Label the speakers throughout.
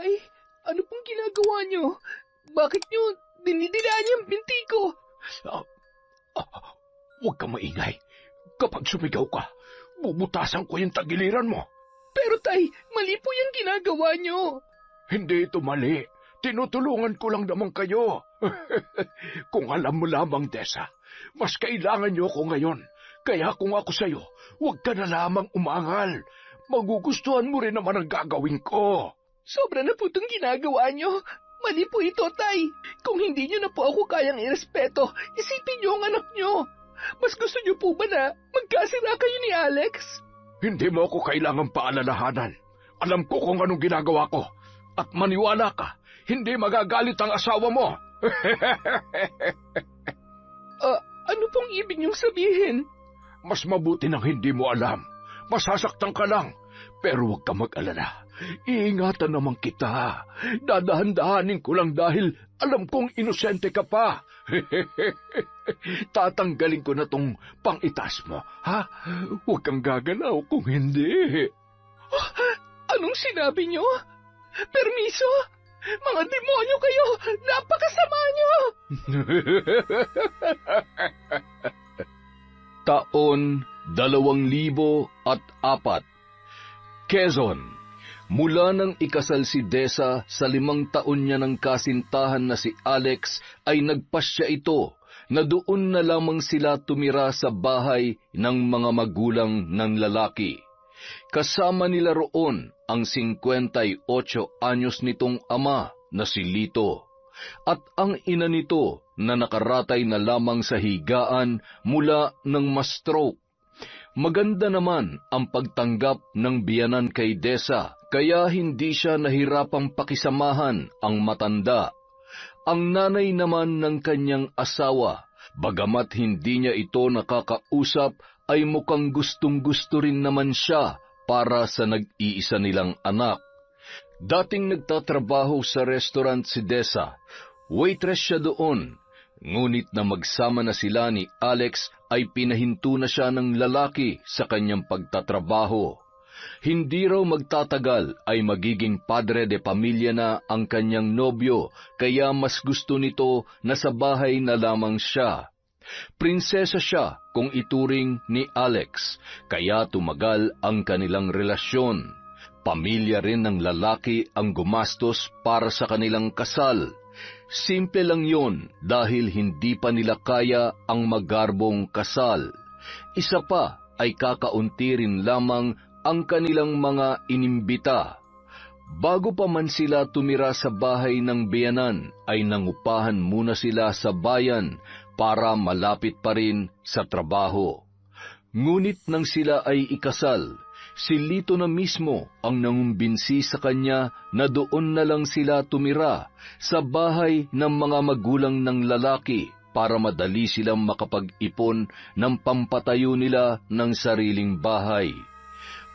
Speaker 1: Tay, ano pong ginagawa niyo? Bakit niyo dinidilaan yung binti ko?
Speaker 2: Ah, Huwag kang maingay. Kapag sumigaw ka, bubutasan ko yung tagiliran mo.
Speaker 1: Pero Tay, mali po yung ginagawa niyo.
Speaker 2: Hindi ito mali. Tinutulungan ko lang naman kayo. Kung alam mo lamang, Desa, mas kailangan niyo ako ngayon. Kaya kung ako sa'yo, huwag ka na lamang umangal. Magugustuhan mo rin naman ang gagawin ko.
Speaker 1: Sobra na po itong ginagawa niyo. Mali po ito, Tay. Kung hindi niyo na po ako kayang irespeto, isipin niyo ang anak niyo. Mas gusto niyo po ba na magkasira kayo ni Alex?
Speaker 2: Hindi mo ako kailangang paalalahanan. Alam ko kung anong ginagawa ko. At maniwala ka, hindi magagalit ang asawa mo.
Speaker 1: Ano pong ibig niyong sabihin?
Speaker 2: Mas mabuti nang hindi mo alam. Masasaktan ka lang. Pero huwag ka mag-alala. Iingatan naman kita. Dadahan-dahanin ko lang dahil alam kong inosente ka pa. Tatanggalin ko na tong pang-itas mo, ha? Huwag kang gagalaw kung hindi.
Speaker 1: Anong sinabi niyo? Permiso? Mga demonyo kayo! Napakasama niyo!
Speaker 3: Taon 2004. Quezon. Mula nang ikasal si Desa sa 5 taon niya ng kasintahan na si Alex ay nagpasya ito na doon na lamang sila tumira sa bahay ng mga magulang ng lalaki. Kasama nila roon ang 58 anyos nitong ama na si Lito at ang ina nito na nakaratay na lamang sa higaan mula ng ma-stroke. Maganda naman ang pagtanggap ng biyanan kay Desa, kaya hindi siya nahirapang pakisamahan ang matanda. Ang nanay naman ng kanyang asawa, bagamat hindi niya ito nakakausap, ay mukhang gustong-gusto rin naman siya para sa nag-iisa nilang anak. Dating nagtatrabaho sa restaurant si Desa, waitress siya doon. Ngunit na magsama na sila ni Alex ay pinahinto na siya ng lalaki sa kanyang pagtatrabaho. Hindi raw magtatagal ay magiging padre de pamilya na ang kanyang nobyo, kaya mas gusto nito na sa bahay na lamang siya. Prinsesa siya kung ituring ni Alex, kaya tumagal ang kanilang relasyon. Pamilya rin ng lalaki ang gumastos para sa kanilang kasal. Simple lang yon dahil hindi pa nila kaya ang magarbong kasal. Isa pa ay kakaunti rin lamang ang kanilang mga inimbita. Bago pa man sila tumira sa bahay ng biyanan, ay nangupahan muna sila sa bayan para malapit pa rin sa trabaho. Ngunit nang sila ay ikasal, si Lito na mismo ang nangumbinsi sa kanya na doon na lang sila tumira sa bahay ng mga magulang ng lalaki para madali silang makapag-ipon ng pampatayo nila ng sariling bahay.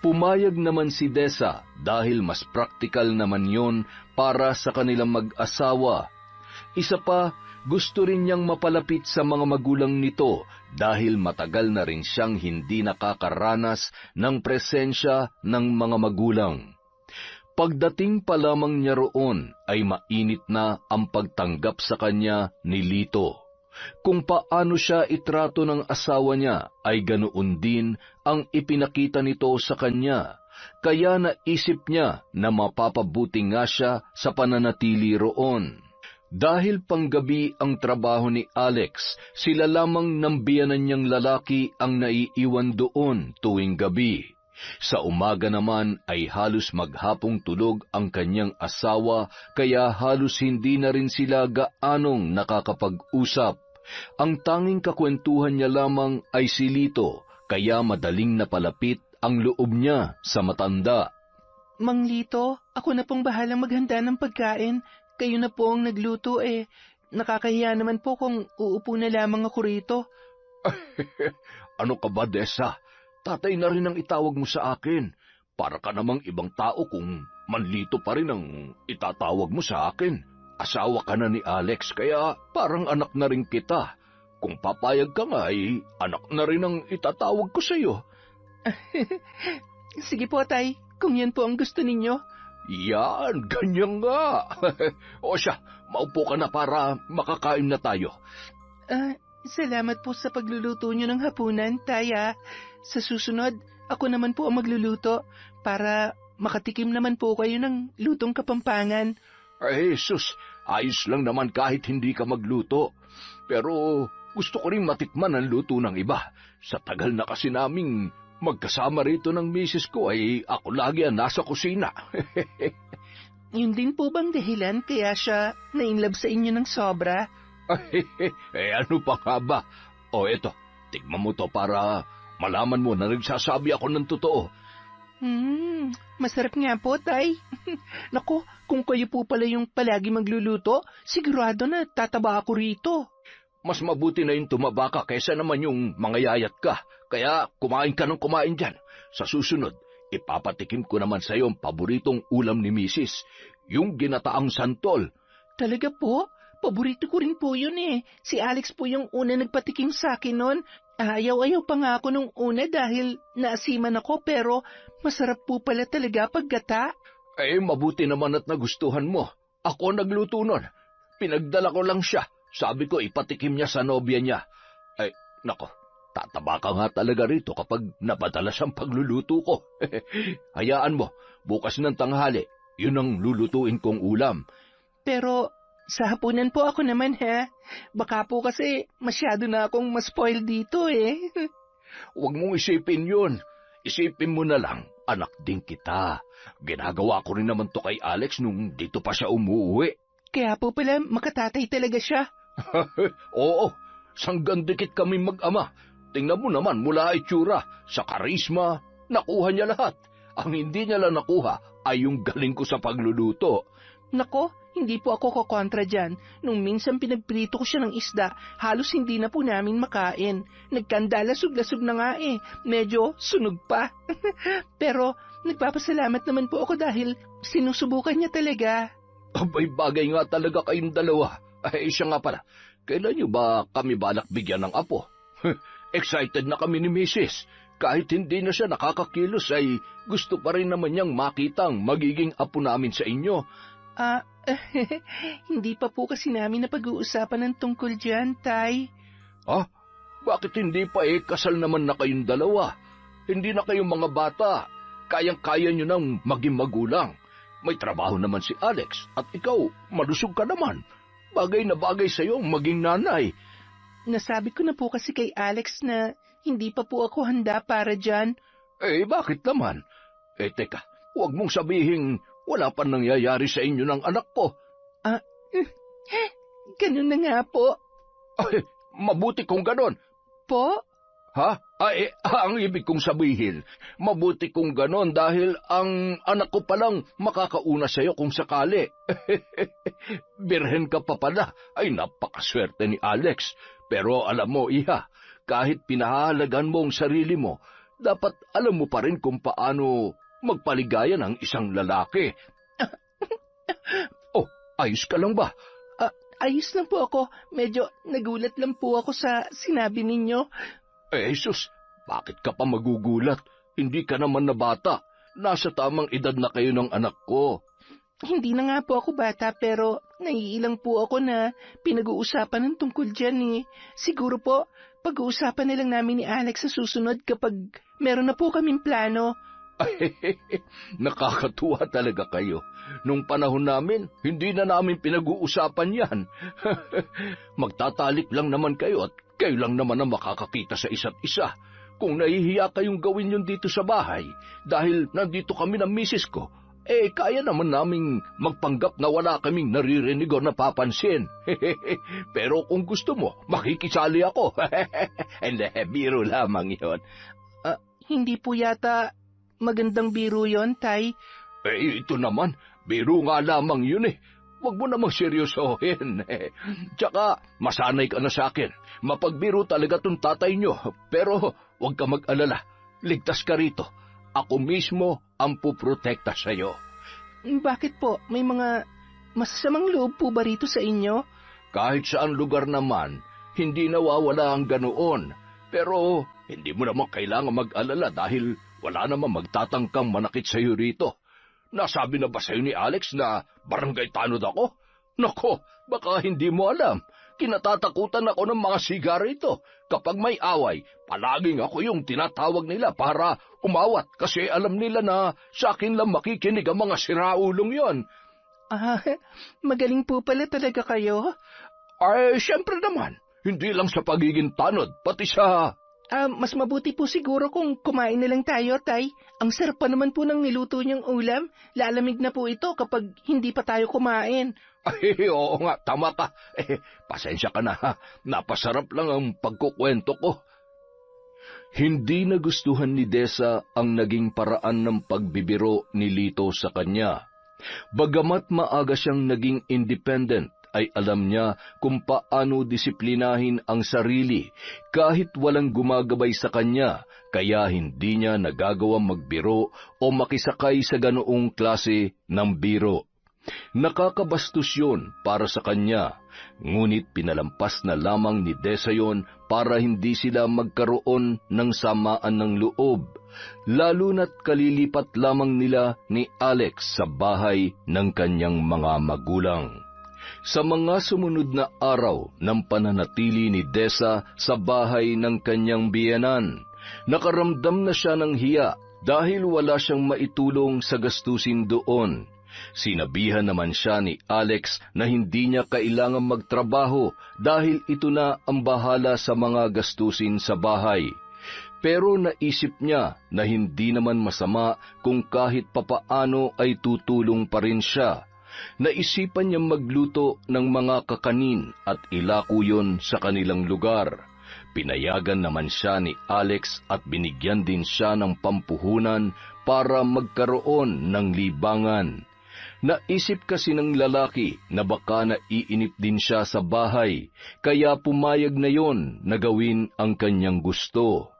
Speaker 3: Pumayag naman si Desa dahil mas praktikal naman yon para sa kanilang mag-asawa. Isa pa, gusto rin niyang mapalapit sa mga magulang nito dahil matagal na rin siyang hindi nakakaranas ng presensya ng mga magulang. Pagdating pa lamang niya roon ay mainit na ang pagtanggap sa kanya ni Lito. Kung paano siya itrato ng asawa niya ay ganoon din ang ipinakita nito sa kanya, kaya naisip niya na mapapabuti nga siya sa pananatili roon. Dahil panggabi ang trabaho ni Alex, sila lamang ng biyanan niyang lalaki ang naiiwan doon tuwing gabi. Sa umaga naman ay halos maghapong tulog ang kanyang asawa, kaya halos hindi na rin sila gaanong nakakapag-usap. Ang tanging kakwentuhan niya lamang ay si Lito, kaya madaling napalapit ang loob niya sa matanda.
Speaker 1: Mang Lito, ako na pong bahalang maghanda ng pagkain. Kayo na po ang nagluto Nakakahiya naman po kung uupo na lamang ako rito.
Speaker 2: Ano ka ba, Desa? Tatay na rin ang itawag mo sa akin. Para ka namang ibang tao kung Manlito pa rin ang itatawag mo sa akin. Asawa ka na ni Alex, kaya parang anak na rin kita. Kung papayag ka nga, ay anak na rin ang itatawag ko sa iyo.
Speaker 1: Sige po, Tay. Kung yan po ang gusto ninyo.
Speaker 2: Yan, ganyan nga. O siya, maupo ka na para makakain na tayo.
Speaker 1: Salamat po sa pagluluto nyo ng hapunan, Tay. Sa susunod, ako naman po ang magluluto para makatikim naman po kayo ng lutong Kapampangan.
Speaker 2: Ay, sus, ayos lang naman kahit hindi ka magluto. Pero gusto ko rin matikman ang luto ng iba. Sa tagal na kasi naming magkasama rito ng misis ko ay ako lagi ang nasa kusina.
Speaker 1: Yun din po bang dahilan kaya siya na-inlove sa inyo ng sobra?
Speaker 2: Ano pa nga ba? O eto, tignan mo to para malaman mo na nagsasabi ako ng totoo.
Speaker 1: Masarap nga po, Tay. Naku, kung kayo po pala yung palagi magluluto, sigurado na tataba ako rito.
Speaker 2: Mas mabuti na yung tumaba ka kaysa naman yung mangayayat ka. Kaya kumain ka ng kumain dyan. Sa susunod, ipapatikim ko naman sa iyo ang paboritong ulam ni Mrs., yung ginataang santol.
Speaker 1: Talaga po? Paborito ko rin po yun eh. Si Alex po yung una nagpatikim sa akin nun. Ayaw-ayaw pa nga ako nung una dahil naasiman ako pero masarap po pala talaga paggata.
Speaker 2: Mabuti naman at nagustuhan mo. Ako nagluto nun. Pinagdala ko lang siya. Sabi ko ipatikim niya sa nobya niya. Nako, tataba ka nga talaga rito kapag napadalas ang pagluluto ko. Hayaan mo, bukas ng tanghali, yun ang lulutuin kong ulam.
Speaker 1: Pero sa hapunan po ako naman ha. Baka po kasi masyado na akong ma-spoil dito eh.
Speaker 2: Huwag mong isipin yun. Isipin mo na lang, anak din kita. Ginagawa ko rin naman to kay Alex nung dito pa siya umuwi.
Speaker 1: Kaya po pala makatatay talaga siya.
Speaker 2: Oo, sanggandikit kami mag-ama. Tingnan mo naman mula itsura, sa karisma, nakuha niya lahat. Ang hindi niya lang nakuha ay yung galing ko sa pagluluto.
Speaker 1: Nako, hindi po ako kokontra dyan. Nung minsan pinagprito ko siya ng isda, halos hindi na po namin makain. Nagkandalasog-lasog na nga eh. Medyo sunog pa. Pero nagpapasalamat naman po ako dahil sinusubukan niya talaga.
Speaker 2: Abay, bagay nga talaga kayong dalawa. Siya nga pala, kailan niyo ba kami balak bigyan ng apo? Excited na kami ni Mrs. Kahit hindi na siya nakakakilos ay gusto pa rin naman niyang makita ang magiging apo namin sa inyo.
Speaker 1: Hindi pa po kasi namin napag-uusapan ng tungkol dyan, Tay.
Speaker 2: Bakit hindi pa kasal naman na kayong dalawa? Hindi na kayong mga bata. Kayang-kaya niyo nang maging magulang. May trabaho naman si Alex at ikaw, malusog ka naman. Bagay na bagay sa iyo maging nanay.
Speaker 1: Nasabi ko na po kasi kay Alex na hindi pa po ako handa para dyan.
Speaker 2: Bakit naman? Teka, huwag mong sabihin wala pa nangyayari sa inyo ng anak ko.
Speaker 1: Ganun na nga po.
Speaker 2: Mabuti kung ganon.
Speaker 1: Po?
Speaker 2: Ang ibig kong sabihin, mabuti kung ganon dahil ang anak ko palang makakauna sa iyo kung sakali. Birhen ka pa pala, ay napakaswerte ni Alex. Pero alam mo, Iha, kahit pinahalagan mo ang sarili mo, dapat alam mo pa rin kung paano magpaligaya ng isang lalaki. Ayos ka lang ba?
Speaker 1: Ayos lang po ako. Medyo nagulat lang po ako sa sinabi ninyo.
Speaker 2: Jesus, bakit ka pa magugulat? Hindi ka naman na bata. Nasa tamang edad na kayo ng anak ko.
Speaker 1: Hindi na nga po ako bata pero naiilang po ako na pinag-uusapan ng tungkol dyan eh. Siguro po, pag-uusapan na lang namin ni Alex sa susunod kapag meron na po kaming plano.
Speaker 2: Nakakatuwa talaga kayo. Nung panahon namin, hindi na namin pinag-uusapan yan. Magtatalik lang naman kayo at kayo lang naman ang makakakita sa isa't isa. Kung nahihiya kayong gawin yun dito sa bahay, dahil nandito kami ng misis ko, kaya naman naming magpanggap na wala kaming naririnig o napapansin. Pero kung gusto mo, makikisali ako. Hindi, biro lamang yun.
Speaker 1: Hindi po yata magandang biro yon, Tay.
Speaker 2: Ito naman, biro nga lamang yun eh. Huwag mo namang seryosohin. Tsaka, masanay ka na sa akin. Mapagbiro talaga tong tatay nyo. Pero, huwag ka mag-alala. Ligtas ka rito. Ako mismo ang puprotekta sa'yo.
Speaker 1: Bakit po? May mga masasamang loob po ba rito sa inyo?
Speaker 2: Kahit saan lugar naman, hindi nawawala ang ganoon. Pero, hindi mo naman kailangan mag-alala dahil wala naman magtatangkang manakit sa'yo rito. nasabi na ba sa'yo ni Alex na barangay tanod ako? Nako, baka hindi mo alam. Kinatatakutan ako ng mga sigarito. Kapag may away, palaging ako yung tinatawag nila para umawat kasi alam nila na sa akin lang makikinig ang mga siraulong yon.
Speaker 1: Magaling po pala talaga kayo.
Speaker 2: Ay, syempre naman. Hindi lang sa pagiging tanod, pati sa...
Speaker 1: Mas mabuti po siguro kung kumain na lang tayo, Tay. Ang sarap pa naman po ng niluto niyang ulam. Lalamig na po ito kapag hindi pa tayo kumain.
Speaker 2: Ay, oo nga, tama ka. Pasensya ka na ha. Napasarap lang ang pagkukwento ko.
Speaker 3: Hindi nagustuhan ni Desa ang naging paraan ng pagbibiro ni Lito sa kanya. Bagamat maaga siyang naging independent, ay alam niya kung paano disiplinahin ang sarili kahit walang gumagabay sa kanya, kaya hindi niya nagagawang magbiro o makisakay sa ganoong klase ng biro. Nakakabastos yun para sa kanya, ngunit pinalampas na lamang ni Desa yon para hindi sila magkaroon ng samaan ng loob, lalo na't kalilipat lamang nila ni Alex sa bahay ng kanyang mga magulang. Sa mga sumunod na araw ng pananatili ni Desa sa bahay ng kanyang biyenan, nakaramdam na siya ng hiya dahil wala siyang maitulong sa gastusin doon. Sinabihan naman siya ni Alex na hindi niya kailangang magtrabaho dahil ito na ang bahala sa mga gastusin sa bahay. Pero naisip niya na hindi naman masama kung kahit papaano ay tutulong pa rin siya. Naisipan niya magluto ng mga kakanin at ilako yon sa kanilang lugar. Pinayagan naman siya ni Alex at binigyan din siya ng pampuhunan para magkaroon ng libangan. Naisip kasi ng lalaki na baka naiinip din siya sa bahay, kaya pumayag na yon na gawin ang kanyang gusto.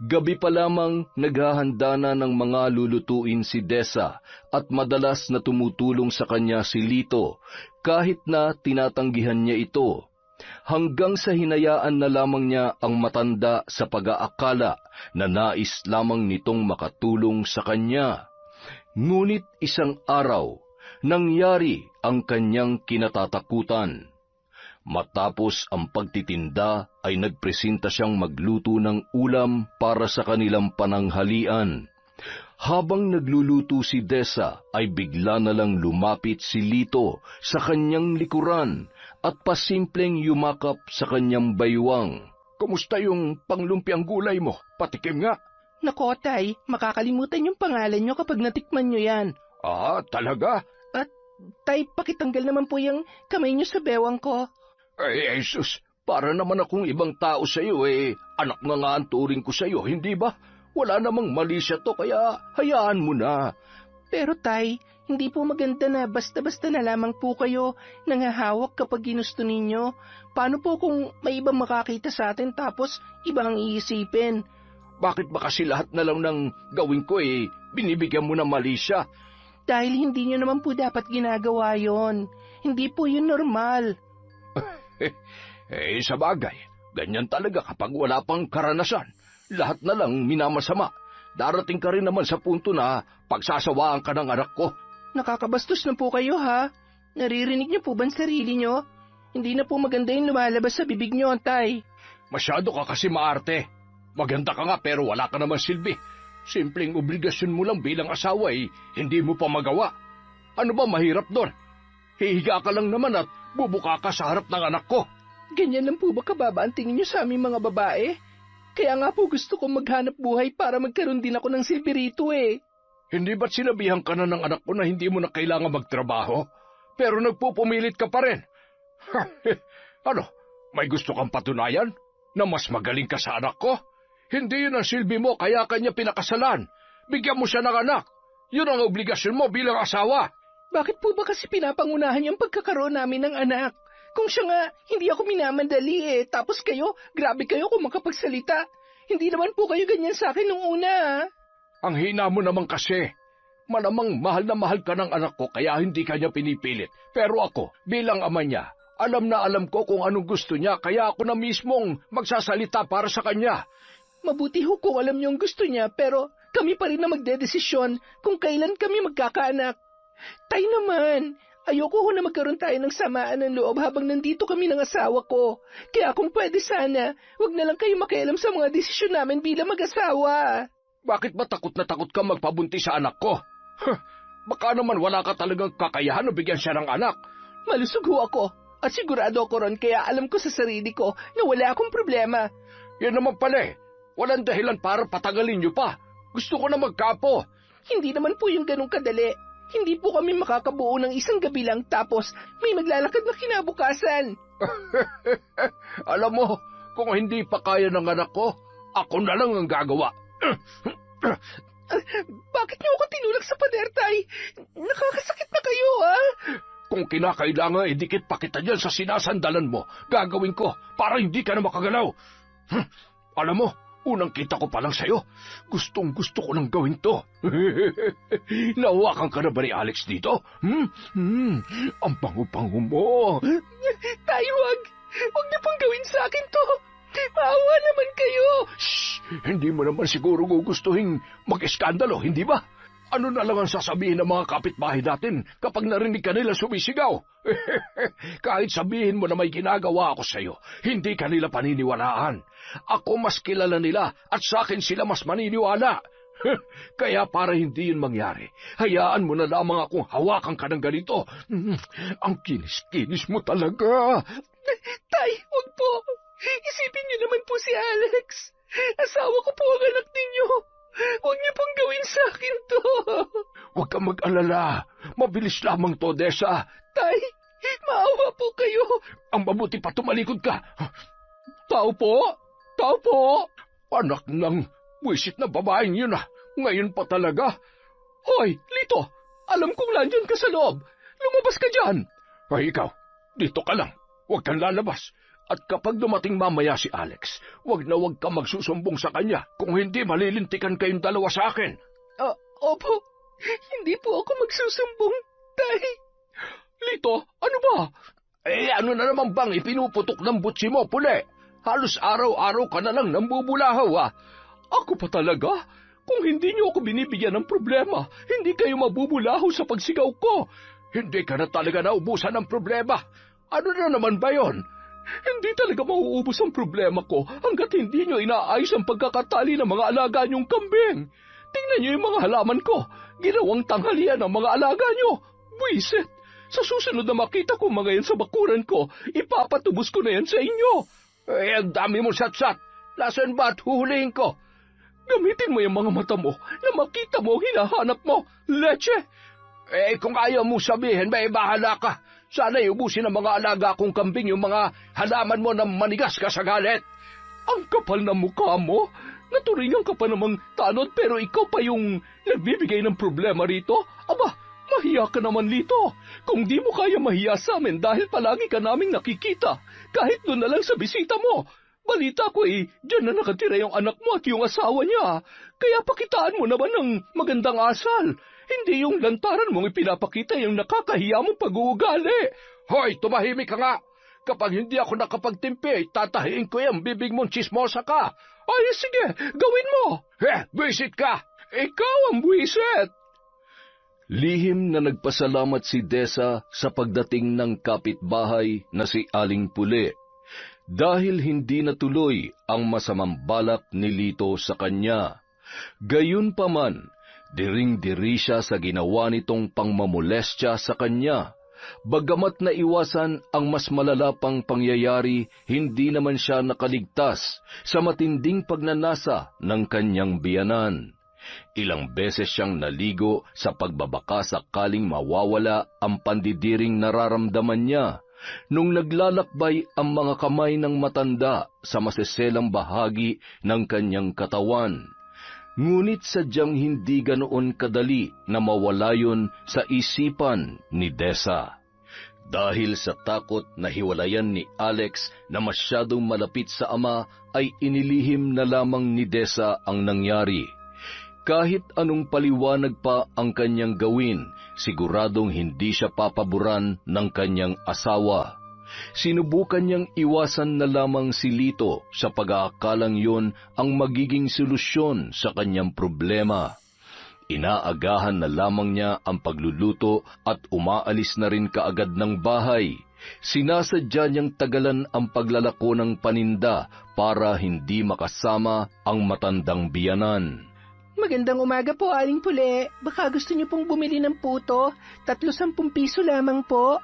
Speaker 3: Gabi pa lamang naghahanda na ng mga lulutuin si Desa at madalas na tumutulong sa kanya si Lito kahit na tinatanggihan niya ito. Hanggang sa hinayaan na lamang niya ang matanda sa pag-aakala na nais lamang nitong makatulong sa kanya. Ngunit isang araw, nangyari ang kanyang kinatatakutan. Matapos ang pagtitinda ay nagpresenta siyang magluto ng ulam para sa kanilang pananghalian. Habang nagluluto si Desa ay bigla na lang lumapit si Lito sa kanyang likuran at pasimpleng yumakap sa kanyang baywang.
Speaker 2: Kumusta yung panglumpiang gulay mo? Patikim nga.
Speaker 1: Nako, Tay, makakalimutan yung pangalan nyo kapag natikman nyo yan.
Speaker 2: Talaga?
Speaker 1: At, Tay, pakitanggal naman po yung kamay nyo sa bewang ko.
Speaker 2: Ay, Jesus, para naman akong ibang tao sa iyo, anak na nga ang turing ko sa iyo, hindi ba? Wala namang mali siya to, kaya hayaan mo na.
Speaker 1: Pero Tay, hindi po maganda na basta-basta na lamang po kayo nangahawak kapag ginusto ninyo. Paano po kung may ibang makakita sa atin tapos ibang iisipin?
Speaker 2: Bakit ba kasi lahat na lang ng gawin ko binibigyan mo ng mali siya?
Speaker 1: Dahil hindi nyo naman po dapat ginagawa yon. Hindi po yun normal.
Speaker 2: Sa bagay, ganyan talaga kapag wala pang karanasan. Lahat na lang minamasama. Darating ka rin naman sa punto na pagsasawaan ka ng anak ko.
Speaker 1: Nakakabastos na po kayo, ha? Naririnig niyo po ba ang sarili niyo? Hindi na po maganda yung lumalabas sa bibig niyo, Tay.
Speaker 2: Masyado ka kasi maarte. Maganda ka nga pero wala ka naman silbi. Simpleng obligasyon mo lang bilang asawa hindi mo pa magawa. Ano ba mahirap doon? Hihiga ka lang naman at bubuka ka sa harap ng anak ko.
Speaker 1: Ganyan lang po ba kababa ang tingin niyo sa aming mga babae? Kaya nga po gusto kong maghanap buhay para magkaroon din ako ng silbi rito
Speaker 2: Hindi ba't sinabihan ka na ng anak ko na hindi mo na kailangan magtrabaho? Pero nagpupumilit ka pa rin. Ano, may gusto kang patunayan? Na mas magaling ka sa anak ko? Hindi yun ang silbi mo kaya kanya pinakasalan. Bigyan mo siya ng anak. Yun ang obligasyon mo bilang asawa.
Speaker 1: Bakit po ba kasi pinapangunahan yung pagkakaroon namin ng anak? Kung siya nga, hindi ako minamandali Tapos kayo, grabe kayo kung makapagsalita. Hindi naman po kayo ganyan sa akin nung una.
Speaker 2: Ang hina mo naman kasi. Malamang mahal na mahal ka ng anak ko kaya hindi ka niya pinipilit. Pero ako, bilang ama niya, alam na alam ko kung anong gusto niya kaya ako na mismong magsasalita para sa kanya.
Speaker 1: Mabuti ho kung alam niyo ang gusto niya pero kami pa rin na magdedesisyon kung kailan kami magkakaanak. Tay naman, ayoko ho na magkaroon tayo ng samaan ng loob habang nandito kami ng asawa ko. Kaya kung pwede sana, wag na lang kayo makialam sa mga desisyon namin bilang mag-asawa.
Speaker 2: Bakit ba takot na takot ka magpabuntis sa anak ko? Baka naman wala ka talagang kakayahan na bigyan siya ng anak.
Speaker 1: Malusog ho ako at sigurado ako ron kaya alam ko sa sarili ko na wala akong problema.
Speaker 2: Yan naman pala eh. Walang dahilan para patagalin niyo pa. Gusto ko na magkapo.
Speaker 1: Hindi naman po yung ganong kadali. Hindi po kami makakabuo ng isang gabi lang tapos may maglalakad na kinabukasan.
Speaker 2: Alam mo, kung hindi pa kaya ng anak ko, ako na lang ang gagawa.
Speaker 1: Bakit niyo ako tinulak sa pader, Tay? Nakakasakit na kayo, ha?
Speaker 2: Kung kinakailangan, idikit pa kita dyan sa sinasandalan mo. Gagawin ko para hindi ka na makagalaw. Alam mo, unang kita ko pa lang sa'yo. Gustong gusto ko nang gawin to. Nahawakan ka na ba ni Alex dito? Ang bango-bango mo.
Speaker 1: Tay, wag. Wag niyo pang gawin sa akin to. Maawa naman kayo.
Speaker 2: Shh! Hindi mo naman siguro gugustuhin mag-eskandalo, hindi ba? Ano na lang ang sasabihin ng mga kapitbahay natin kapag narinig ka nila sumisigaw? Kahit sabihin mo na may ginagawa ako sa'yo, hindi ka nila paniniwalaan. Ako mas kilala nila at sa akin sila mas maniniwala. Kaya para hindi yun mangyari, hayaan mo na lamang akong hawakan ka ng ganito. Ang kinis-kinis mo talaga.
Speaker 1: Tay, wag po. Isipin niyo naman po si Alex. Asawa ko po ang anak ninyo. Huwag niyo pong gawin sa akin to.
Speaker 2: Huwag kang mag-alala. Mabilis lamang to, Desa.
Speaker 1: Tay, maawa po kayo.
Speaker 2: Ang mabuti pa tumalikod ka.
Speaker 1: Tao po? Tao po?
Speaker 2: Anak ng wisit na babaeng yun ah. Ngayon pa talaga.
Speaker 1: Hoy, Lito, alam kong nandyan ka sa loob. Lumabas ka dyan.
Speaker 2: Ay, ikaw, dito ka lang. Huwag kang lalabas. At kapag dumating mamaya si Alex, huwag ka magsusumbong sa kanya. Kung hindi, malilintikan kayong dalawa sa akin.
Speaker 1: Opo, hindi po ako magsusumbong, Tay.
Speaker 2: Lito, ano ba? Ano na naman bang ipinuputok ng butsi mo, Pule? Halos araw-araw ka na lang nambubulahaw, ah.
Speaker 1: Ako pa talaga? Kung hindi niyo ako binibigyan ng problema, hindi kayo mabubulahaw sa pagsigaw ko.
Speaker 2: Hindi ka na talaga naubusan ng problema. Ano na naman ba yon?
Speaker 1: Hindi talaga mauubos ang problema ko hanggat hindi nyo inaayos ang pagkakatali ng mga alaga nyong kambing. Tingnan nyo yung mga halaman ko. Ginawang tanghalian ang mga alaga nyo. Buisit! Sa susunod na makita ko mga yan sa bakuran ko, ipapatubos ko na yan sa inyo.
Speaker 2: Ang dami mo satsat. Lasan ba at huhulihin ko?
Speaker 1: Gamitin mo yung mga mata mo na makita mo hinahanap mo. Leche!
Speaker 2: Kung ayaw mo sabihin, may bahala ka. Sana iubusin ng mga alaga kong kambing yung mga halaman mo na manigas ka sa galit.
Speaker 1: Ang kapal na mukha mo. Naturingan ka pa namang tanod pero ikaw pa yung nagbibigay ng problema rito. Aba, mahiya ka naman, Lito. Kung di mo kaya mahiya sa amin dahil palagi ka naming nakikita, kahit doon na lang sa bisita mo. Balita ko dyan na nakatira yung anak mo at yung asawa niya. Kaya pakitaan mo naman ng magandang asal. Hindi yung lantaran mong ipinapakita yung nakakahiya mong pag-uugali.
Speaker 2: Hoy, tumahimik ka nga. Kapag hindi ako nakapagtimpi, tatahiin ko yung bibig mong chismosa ka.
Speaker 1: Ay, sige, gawin mo.
Speaker 2: Buwisit ka.
Speaker 1: Ikaw ang buwisit.
Speaker 3: Lihim na nagpasalamat si Desa sa pagdating ng kapitbahay na si Aling Pule dahil hindi natuloy ang masamang balak ni Lito sa kanya. Gayunpaman, diring-diri siya sa ginawa nitong pangmamolestya sa kanya. Bagamat naiwasan ang mas malala pang pangyayari, hindi naman siya nakaligtas sa matinding pagnanasa ng kanyang biyanan. Ilang beses siyang naligo sa pagbabaka sakaling mawawala ang pandidiring nararamdaman niya nung naglalakbay ang mga kamay ng matanda sa maseselang bahagi ng kanyang katawan. Ngunit sadyang hindi ganoon kadali na mawala yun sa isipan ni Desa. Dahil sa takot na hiwalayan ni Alex na masyadong malapit sa ama, ay inilihim na lamang ni Desa ang nangyari. Kahit anong paliwanag pa ang kanyang gawin, siguradong hindi siya papaboran ng kanyang asawa. Sinubukan niyang iwasan na lamang si Lito sa pag-aakalang yun ang magiging solusyon sa kanyang problema. Inaagahan na lamang niya ang pagluluto at umaalis na rin kaagad ng bahay. Sinasadya niyang tagalan ang paglalako ng paninda para hindi makasama ang matandang biyanan.
Speaker 1: Magandang umaga po, Aling Pule. Baka gusto niyo pong bumili ng puto. 30 piso lamang po.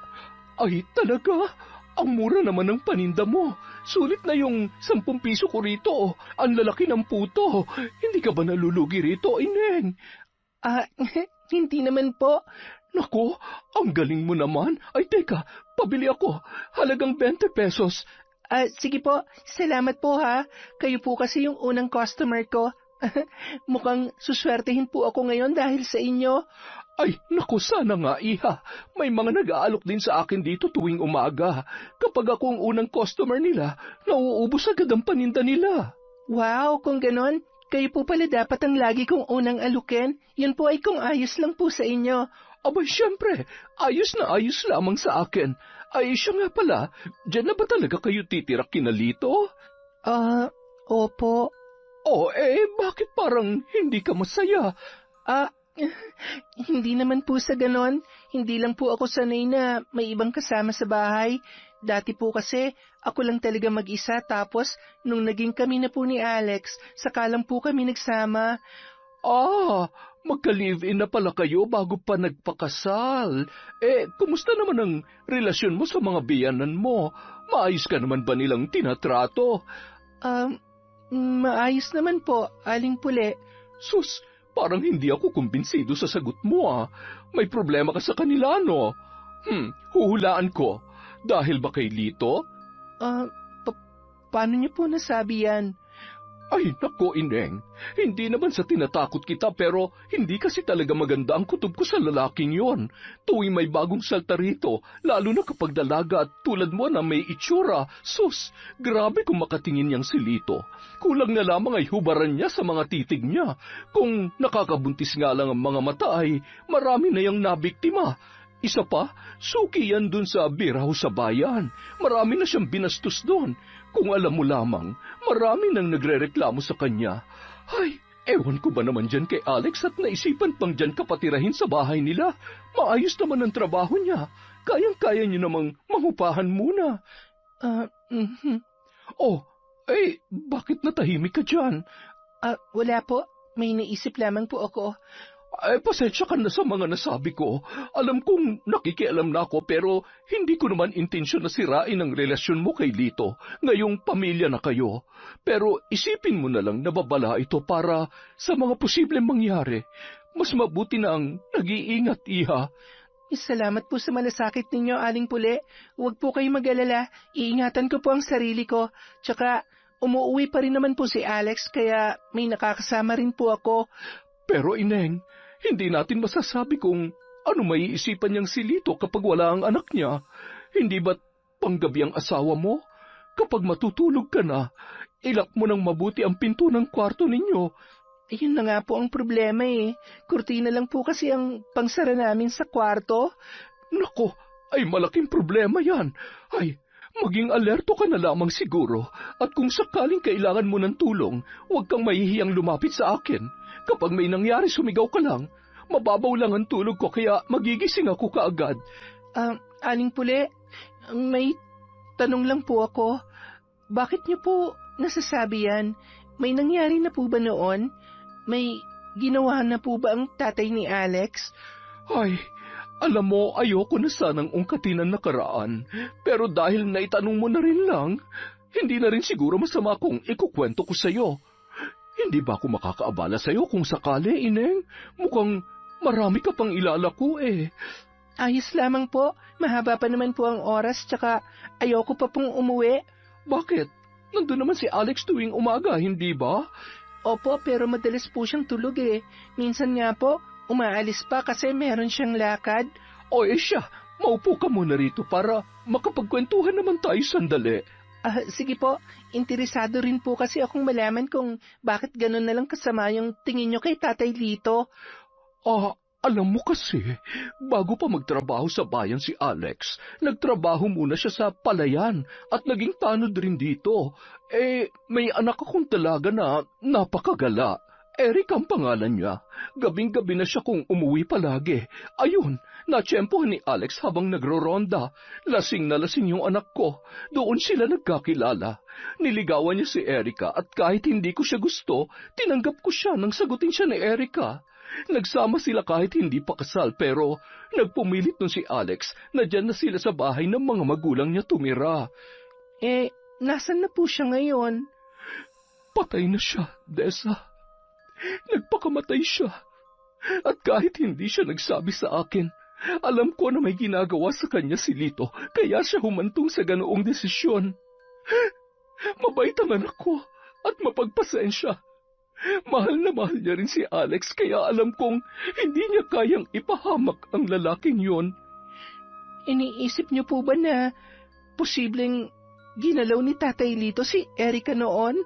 Speaker 2: Ay, talaga? Ang mura naman ng paninda mo. Sulit na yung 10 piso ko rito. Ang lalaki ng puto. Hindi ka ba nalulugi rito, Ineng?
Speaker 1: Hindi naman po.
Speaker 2: Naku, ang galing mo naman. Ay, teka, pabili ako. Halagang 20 pesos.
Speaker 1: Sige po, salamat po ha. Kayo po kasi yung unang customer ko. Mukhang suswertehin po ako ngayon dahil sa inyo.
Speaker 2: Ay, naku, sana nga, iha. May mga nag-aalok din sa akin dito tuwing umaga. Kapag ako ang unang customer nila, nauubos agad ang paninda nila.
Speaker 1: Wow, kung ganon, kayo po pala dapat ang lagi kong unang alukin. Yun po ay kung ayos lang po sa inyo.
Speaker 2: Abay, syempre, ayos na ayos lamang sa akin. Ay, siya nga pala, dyan na ba talaga kayo titira kinalito?
Speaker 1: Opo.
Speaker 2: Bakit parang hindi ka masaya?
Speaker 1: Hindi naman po sa ganon. Hindi lang po ako sanay na may ibang kasama sa bahay. Dati po kasi, ako lang talaga mag-isa tapos nung naging kami na po ni Alex, saka lang po kami nagsama.
Speaker 2: Magka-live-in na pala kayo bago pa nagpakasal. Kumusta naman ang relasyon mo sa mga biyanan mo? Maayos ka naman ba nilang tinatrato?
Speaker 1: Maayos naman po, Aling Pule.
Speaker 2: Sus, parang hindi ako kumbinsido sa sagot mo. May problema ka sa kanila, no? Huhulaan ko. Dahil ba kay Lito?
Speaker 1: Paano niyo po nasabi yan?
Speaker 2: Ay, nako, Ineng. Hindi naman sa tinatakot kita pero hindi kasi talaga maganda ang kutob ko sa lalaking yon. Tuwing may bagong salta rito, lalo na kapag dalaga at tulad mo na may itsura. Sus, grabe kung makatingin niyang si Lito. Kulang na lamang ay hubaran niya sa mga titig niya. Kung nakakabuntis nga lang ang mga mata ay marami na yang nabiktima. Isa pa, suki yan dun sa biraho sa bayan. Marami na siyang binastos doon. Kung alam mo lamang, marami nang nagrereklamo sa kanya. Ay, ewan ko ba naman dyan kay Alex at naisipan pang dyan kapatirahin sa bahay nila. Maayos naman ang trabaho niya. Kayang-kaya niyo namang mangupahan muna. Bakit natahimik ka dyan?
Speaker 1: Wala po. May naisip lamang po ako.
Speaker 2: Pasensya ka na sa mga nasabi ko. Alam kong nakikialam na ako pero hindi ko naman intensyon na sirain ang relasyon mo kay Lito. Ngayong pamilya na kayo. Pero isipin mo na lang na babala ito para sa mga posibleng mangyari. Mas mabuti na ang nag-iingat, iha.
Speaker 1: Salamat po sa malasakit ninyo, Aling Pule. Huwag po kayo mag-alala. Iingatan ko po ang sarili ko. Tsaka umuwi pa rin naman po si Alex kaya may nakakasama rin po ako.
Speaker 2: Pero Ineng, hindi natin masasabi kung ano maiisipan niyang si Lito kapag wala ang anak niya. Hindi ba't panggabi ang asawa mo? Kapag matutulog ka na, ilak mo ng mabuti ang pinto ng kwarto ninyo.
Speaker 1: Yun na nga po ang problema eh. Kurtina lang po kasi ang pangsara namin sa kwarto.
Speaker 2: Nako, ay malaking problema yan. Ay, maging alerto ka na lamang siguro. At kung sakaling kailangan mo ng tulong, huwag kang mahihiyang lumapit sa akin. Kapag may nangyari, sumigaw ka lang. Mababaw lang ang tulog ko kaya magigising ako kaagad.
Speaker 1: Aling Pule, may tanong lang po ako. Bakit niyo po nasasabi yan? May nangyari na po ba noon? May ginawa na po ba ang tatay ni Alex?
Speaker 2: Ay, alam mo, ayoko na sanang ungkatin ang nakaraan. Pero dahil naitanong mo na rin lang, hindi na rin siguro masama kung ikukwento ko sa'yo. Hindi ba ako makakaabala sa'yo kung sakali, Ineng? Mukhang marami ka pang ilalako eh.
Speaker 1: Ayos lamang po. Mahaba pa naman po ang oras, tsaka ayoko pa pong umuwi.
Speaker 2: Bakit? Nandun naman si Alex tuwing umaga, hindi ba?
Speaker 1: Opo, pero madalas po siyang tulog eh. Minsan nga po, umaalis pa kasi meron siyang lakad.
Speaker 2: Siya, maupo ka muna rito para makapagkwentuhan naman tayo sandali.
Speaker 1: Sige po, interesado rin po kasi akong malaman kung bakit ganun na lang kasama yung tingin nyo kay Tatay Lito.
Speaker 2: Alam mo kasi, bago pa magtrabaho sa bayan si Alex, nagtrabaho muna siya sa palayan at naging tanod rin dito. May anak akong dalaga na napakagala. Eric ang pangalan niya. Gabing-gabi na siya kung umuwi palagi. Ayun, natsyempohan ni Alex habang nagro-ronda. Lasing na lasing yung anak ko. Doon sila nagkakilala. Niligawan niya si Erica at kahit hindi ko siya gusto, tinanggap ko siya nang sagutin siya ni Erica. Nagsama sila kahit hindi pa kasal pero nagpumilit nun si Alex na dyan na sila sa bahay ng mga magulang niya tumira.
Speaker 1: Nasan na po siya ngayon?
Speaker 2: Patay na siya, Dessa. Nagpakamatay siya. At kahit hindi siya nagsabi sa akin, alam ko na may ginagawa sa kanya si Lito kaya siya humantong sa ganoong desisyon. Mabait ang anak ko at mapagpasensya. Mahal na mahal niya rin si Alex kaya alam kong hindi niya kayang ipahamak ang lalaking yon.
Speaker 1: Iniisip niyo po ba na posibleng ginalaw ni Tatay Lito si Erica noon?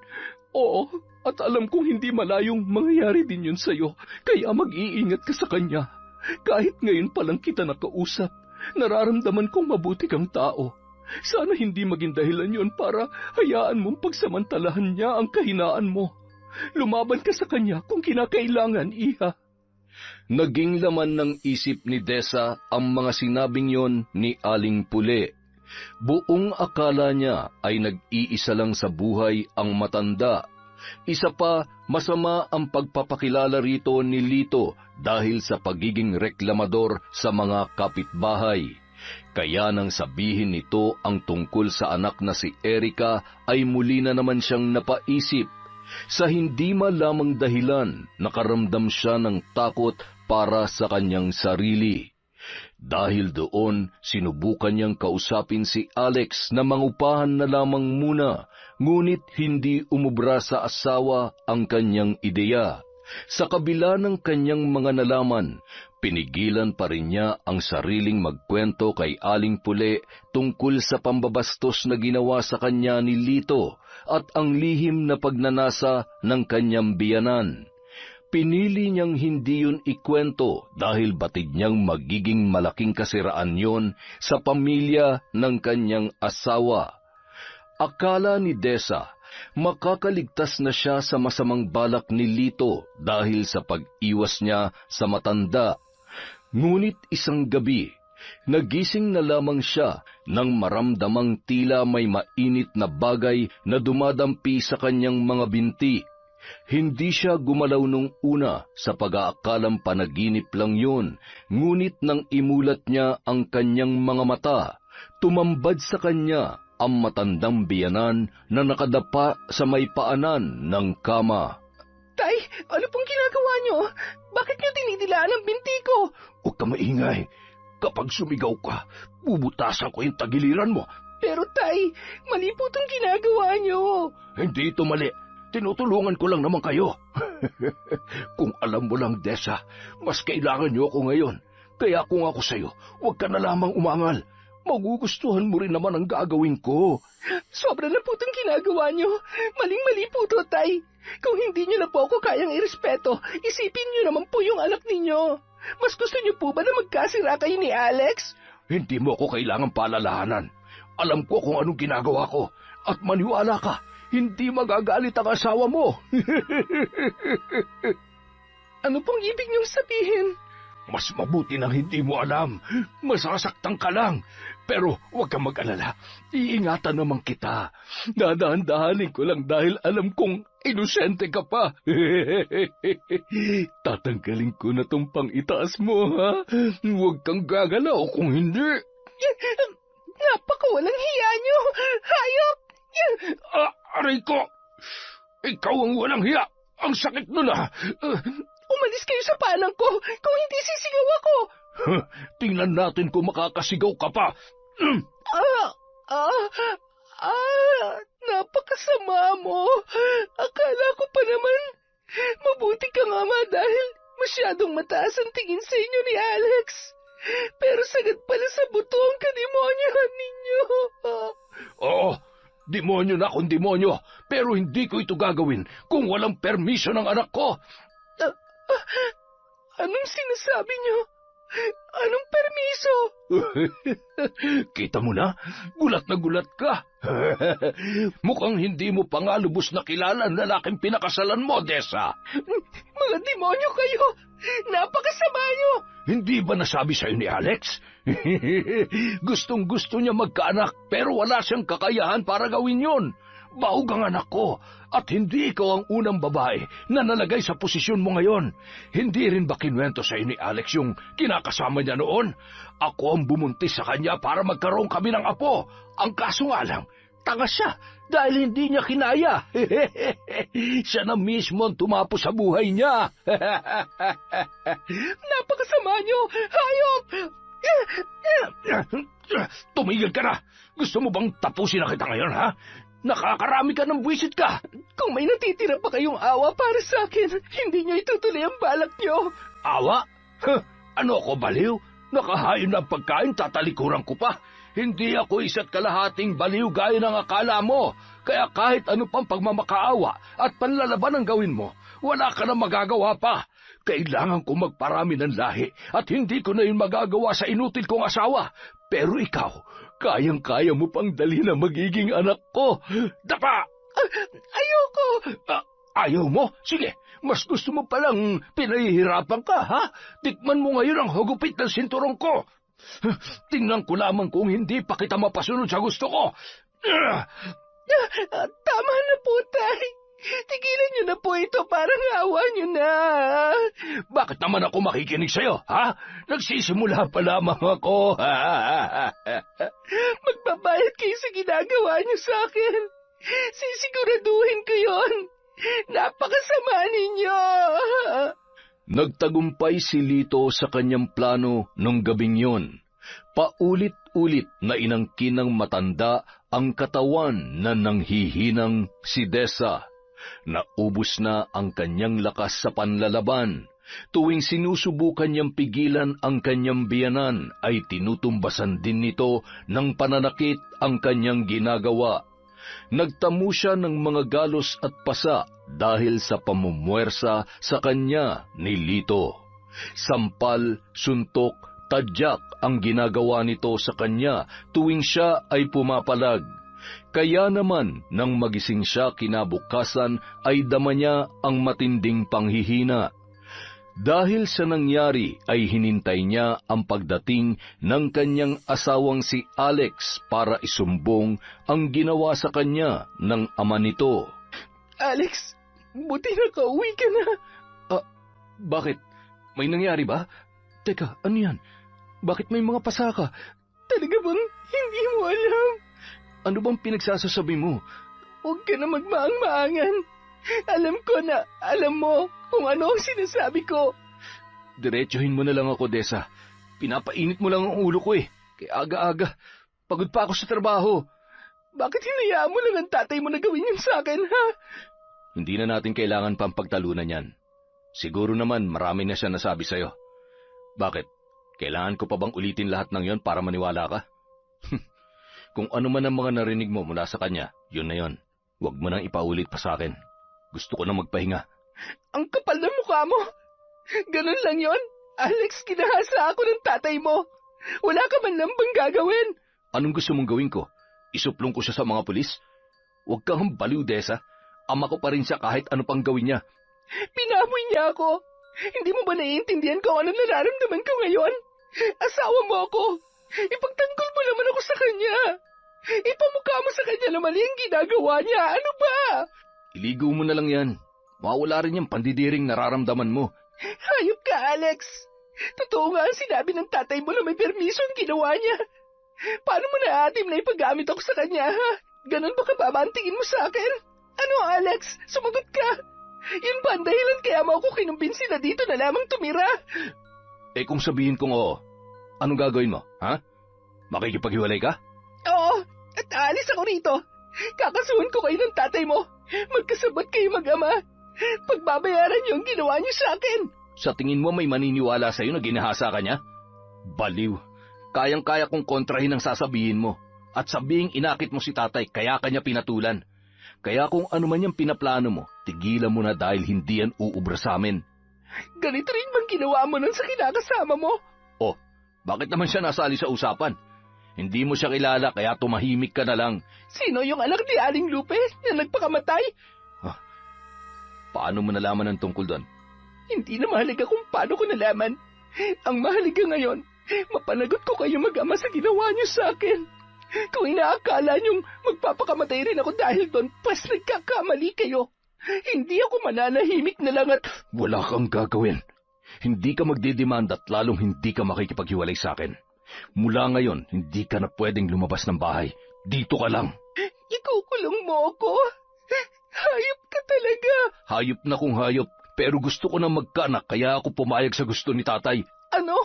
Speaker 2: Oo, at alam kong hindi malayong mangyayari din yun sa'yo, kaya mag-iingat ka sa kanya. Kahit ngayon palang kita nakausap, nararamdaman kong mabuti kang tao. Sana hindi maging dahilan yun para hayaan mong pagsamantalahan niya ang kahinaan mo. Lumaban ka sa kanya kung kinakailangan, iha.
Speaker 3: Naging laman ng isip ni Dessa ang mga sinabing yon ni Aling Pule. Buong akala niya ay nag-iisa lang sa buhay ang matanda. Isa pa, masama ang pagpapakilala rito ni Lito dahil sa pagiging reklamador sa mga kapitbahay. Kaya nang sabihin nito ang tungkol sa anak na si Erica ay muli na naman siyang napaisip. Sa hindi malamang dahilan, nakaramdam siya ng takot para sa kanyang sarili. Dahil doon, sinubukan niyang kausapin si Alex na mangupahan na lamang muna, ngunit hindi umubra sa asawa ang kanyang ideya. Sa kabila ng kanyang mga nalaman, pinigilan pa rin niya ang sariling magkwento kay Aling Pule tungkol sa pambabastos na ginawa sa kanya ni Lito at ang lihim na pagnanasa ng kanyang biyanan. Pinili niyang hindi yun ikwento dahil batid niyang magiging malaking kasiraan yun sa pamilya ng kanyang asawa. Akala ni Dessa, makakaligtas na siya sa masamang balak ni Lito dahil sa pag-iwas niya sa matanda. Ngunit isang gabi, nagising na lamang siya nang maramdamang tila may mainit na bagay na dumadampi sa kanyang mga binti. Hindi siya gumalaw nung una sa pag-aakalang panaginip lang yun, ngunit nang imulat niya ang kanyang mga mata, tumambad sa kanya ang matandang biyanan na nakadapa sa may paanan ng kama.
Speaker 1: Tay, ano pong ginagawa niyo? Bakit niyo dinidilaan ang binti ko?
Speaker 2: Huwag ka maingay. Kapag sumigaw ka, bubutasan ko yung tagiliran mo.
Speaker 1: Pero tay, mali po itong ginagawa niyo.
Speaker 2: Hindi ito mali. Tinutulungan ko lang naman kayo. Kung alam mo lang, Dessa, mas kailangan niyo ako ngayon. Kaya kung ako sa'yo, huwag ka na lamang umangal. Magugustuhan mo rin naman ang gagawin ko.
Speaker 1: Sobra na po itong ginagawa niyo. Maling-mali po ito, tay. Kung hindi niyo na po ako kayang irespeto, isipin niyo naman po yung anak ninyo. Mas gusto niyo po ba na magkasira kayo ni Alex?
Speaker 2: Hindi mo ako kailangang palalahanan. Alam ko kung anong ginagawa ko. At maniwala ka, hindi magagalit ang asawa mo.
Speaker 1: Ano pong ibig niyong sabihin?
Speaker 2: Mas mabuti nang hindi mo alam. Masasaktan ka lang. Pero huwag kang mag-alala. Iingatan naman kita. Dadahan-dahanin ko lang dahil alam kong inosente ka pa. Tatanggalin ko na tong pang-itaas mo, ha? Huwag kang gagalaw kung hindi.
Speaker 1: Napakawalang hiya niyo. Hayop!
Speaker 2: Aray ko! Ikaw ang walang hiya! Ang sakit nun, ha!
Speaker 1: Umalis kayo sa panang ko! Kung hindi sisigaw ako!
Speaker 2: Tingnan natin kung makakasigaw ka pa!
Speaker 1: Napakasama mo! Akala ko pa naman, mabuti ka nga dahil masyadong mataas ang tingin sa inyo ni Alex. Pero sagad pala sa buto ang kademonyohan ninyo.
Speaker 2: Oo, demonyo na akong demonyo, pero hindi ko ito gagawin kung walang permisyon ng anak ko.
Speaker 1: Anong sinasabi niyo? Anong permiso?
Speaker 2: Kita mo na, gulat na gulat ka. Mukhang hindi mo pa nga lubos na kilala ang lalaking pinakasalan mo, Dessa.
Speaker 1: Mga demonyo kayo! Napakasama niyo!
Speaker 2: Hindi ba nasabi sa'yo ni Alex? Gustong-gusto niya magkaanak pero wala siyang kakayahan para gawin yon. Baog ang anak ko at hindi ikaw ang unang babae na nalagay sa posisyon mo ngayon. Hindi rin ba kinuwento sa'yo ni Alex yung kinakasama niya noon? Ako ang bumuntis sa kanya para magkaroon kami ng apo. Ang kaso nga lang, tanga siya dahil hindi niya kinaya. Siya na mismo ang tumapo sa buhay niya.
Speaker 1: Napakasama niyo! Hayop!
Speaker 2: Tumigil ka na! Gusto mo bang tapusin na kita ngayon, ha? Nakakarami ka ng buwisit ka!
Speaker 1: Kung may natitira pa kayong awa para sa akin, hindi niyo itutuloy ang balak niyo.
Speaker 2: Awa? Ano ako, baliw? Nakahain na ang pagkain, tatalikuran ko pa. Hindi ako isa't kalahating baliw gaya ng akala mo. Kaya kahit ano pang pagmamakaawa at panlalaban ang gawin mo, wala ka na magagawa pa. Kailangan ko magparami ng lahi at hindi ko na yun magagawa sa inutil kong asawa. Pero ikaw, kayang-kaya mo pang dali na magiging anak ko. Dapa!
Speaker 1: Ayoko!
Speaker 2: Ayaw mo? Sige, mas gusto mo palang pinahihirapan ka, ha? Tikman mo ngayon ang hugupit ng sinturong ko. Tingnan ko lamang kung hindi pa kita mapasunod sa gusto ko.
Speaker 1: Tama na po, Tay. Tigilan niyo na po ito, parang awa niyo na.
Speaker 2: Bakit naman ako makikinig sa'yo, ha? Nagsisimula pa lamang ako.
Speaker 1: Magbabayad kayo sa ginagawa niyo sa akin. Sisiguraduhin ko yon. Napakasama ninyo.
Speaker 3: Nagtagumpay si Lito sa kanyang plano nung gabing yon. Paulit-ulit na inangkin ng matanda ang katawan na nanghihinang si Dessa. Naubos na ang kanyang lakas sa panlalaban. Tuwing sinusubukan niyang pigilan ang kanyang biyanan, ay tinutumbasan din nito ng pananakit ang kanyang ginagawa. Nagtamo siya ng mga galos at pasa dahil sa pamumuwersa sa kanya ni Lito. Sampal, suntok, tadyak ang ginagawa nito sa kanya tuwing siya ay pumapalag. Kaya naman, nang magising siya kinabukasan, ay dama niya ang matinding panghihina. Dahil sa nangyari ay hinintay niya ang pagdating ng kanyang asawang si Alex para isumbong ang ginawa sa kanya ng ama nito.
Speaker 1: Alex, buti nakauwi ka na.
Speaker 3: Bakit? May nangyari ba? Teka, ano yan? Bakit may mga pasaka?
Speaker 1: Talaga bang hindi mo alam?
Speaker 3: Ano bang pinagsasasabi mo?
Speaker 1: Huwag ka na magmaang-maangan. Alam ko na alam mo kung ano ang sinasabi ko.
Speaker 3: Diretsuhin mo na lang ako, Dessa. Pinapainit mo lang ang ulo ko eh. Kaya aga-aga. Pagod pa ako sa trabaho.
Speaker 1: Bakit hinayaan mo lang ang tatay mo na gawin yun sa akin, ha?
Speaker 3: Hindi na natin kailangan pang pagtalunan yan. Siguro naman marami na siya nasabi sa'yo. Bakit? Kailangan ko pa bang ulitin lahat ng yon para maniwala ka? Kung ano man ang mga narinig mo mula sa kanya, yun na yon. Huwag mo nang ipaulit pa sa akin. Gusto ko na magpahinga.
Speaker 1: Ang kapal ng mukha mo! Ganun lang yon? Alex, kinahasa ako ng tatay mo. Wala ka man lang bang gagawin?
Speaker 3: Anong gusto mong gawin ko? Isuplong ko siya sa mga pulis? Huwag kang baliw, Dessa. Ama ko pa rin siya kahit ano pang gawin niya.
Speaker 1: Pinamoy niya ako. Hindi mo ba naiintindihan kung anong nararamdaman ko ngayon? Asawa mo ako. Ipagtanggol mo naman ako sa kanya. Ipamukha mo sa kanya na mali ang ginagawa niya. Ano ba?
Speaker 3: Iligo mo na lang yan. Mawala rin yung pandidiring nararamdaman mo.
Speaker 1: Hayop ka, Alex. Totoo nga ang sinabi ng tatay mo na may permiso ang ginawa niya. Paano mo naatim na ipagamit ako sa kanya, ha? Ganon ba kababantingin mo sa akin? Ano, Alex? Sumagot ka. Yun ba ang dahilan kaya mo ako kinumbinsi na dito na lamang tumira?
Speaker 3: Eh kung sabihin kong oo, anong gagawin mo, ha? Makikipaghiwalay ka?
Speaker 1: Oo, at aalis ako rito. Kakasuhan ko kayo ng tatay mo. Magkasabot kayo mag-ama. Pagbabayaran niyo ang ginawa niyo sa akin.
Speaker 3: Sa tingin mo may maniniwala sa'yo na ginahasa ka niya? Baliw. Kayang-kaya kong kontrahin ang sasabihin mo. At sabihing inakit mo si tatay kaya kanya pinatulan. Kaya kung ano man yung pinaplano mo, tigilan mo na dahil hindi yan uubra sa amin.
Speaker 1: Ganito rin bang ginawa mo nun sa kinakasama mo?
Speaker 3: Oh, bakit naman siya nasali sa usapan? Hindi mo siya kilala kaya tumahimik ka na lang.
Speaker 1: Sino yung anak ni Aling Lupe na nagpakamatay?
Speaker 3: Paano mo nalaman ang tungkol doon?
Speaker 1: Hindi na mahalaga kung paano ko nalaman. Ang mahalaga ngayon, mapanagot ko kayo mag-ama sa ginawa niyo sa akin. Kung inaakala niyong magpapakamatay rin ako dahil doon, pas nagkakamali kayo. Hindi ako mananahimik na lang at...
Speaker 3: Wala kang gagawin. Hindi ka magdidemand at lalong hindi ka makikipaghiwalay sa akin. Mula ngayon, hindi ka na pwedeng lumabas ng bahay. Dito ka lang.
Speaker 1: Ikukulong mo ako? Hayop ka talaga.
Speaker 3: Hayop na kung hayop, pero gusto ko na magkaanak kaya ako pumayag sa gusto ni tatay.
Speaker 1: Ano?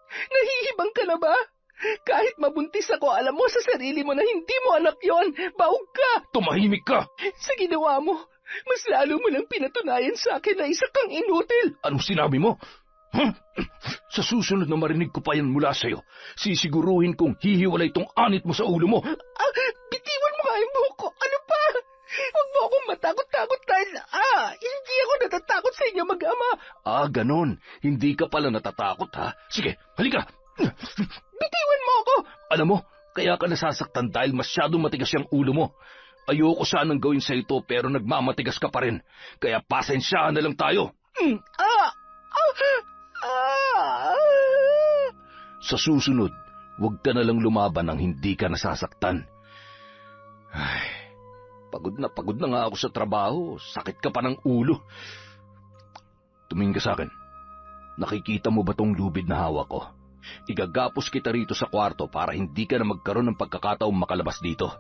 Speaker 1: Nahihibang ka na ba? Kahit mabuntis ako, alam mo sa sarili mo na hindi mo anak yon. Baog ka!
Speaker 3: Tumahimik ka!
Speaker 1: Sa ginawa mo, mas lalo mo lang pinatunayan sa akin na isa kang inutil.
Speaker 3: Anong sinabi mo? Sa susunod na marinig ko pa yan mula sa'yo, sisiguruhin kong hihiwalay itong anit mo sa ulo mo.
Speaker 1: Bitiwan mo nga yung buhok ko. Ano pa? Huwag mo akong matakot-takot dahil, hindi ako natatakot sa inyo mag-ama.
Speaker 3: Ganon. Hindi ka pala natatakot, ha? Sige, halika.
Speaker 1: Bitiwan mo ako.
Speaker 3: Alam mo, kaya ka nasasaktan dahil masyadong matigas yung ulo mo. Ayoko sanang gawin sa ito pero nagmamatigas ka pa rin. Kaya pasensyahan na lang tayo. Sa susunod, huwag ka na lang lumaban nang hindi ka nasasaktan. Ay, pagod na nga ako sa trabaho. Sakit ka pa ng ulo. Tumingin ka sa akin. Nakikita mo ba tong lubid na hawak ko? Igagapos kita rito sa kwarto para hindi ka na magkaroon ng pagkakataong makalabas dito.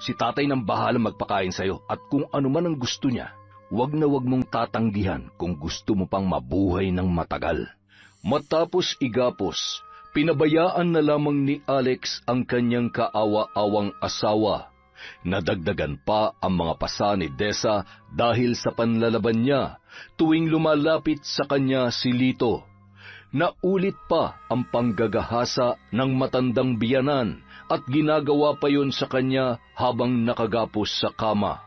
Speaker 3: Si tatay nang bahala magpakain sa'yo at kung ano man ang gusto niya, wag na wag mong tatanggihan kung gusto mo pang mabuhay ng matagal. Matapos igapos, pinabayaan na lamang ni Alex ang kanyang kaawa-awang asawa. Nadagdagan pa ang mga pasa ni Desa dahil sa panlalaban niya tuwing lumalapit sa kanya si Lito. Naulit pa ang panggagahasa ng matandang biyanan at ginagawa pa yon sa kanya habang nakagapos sa kama.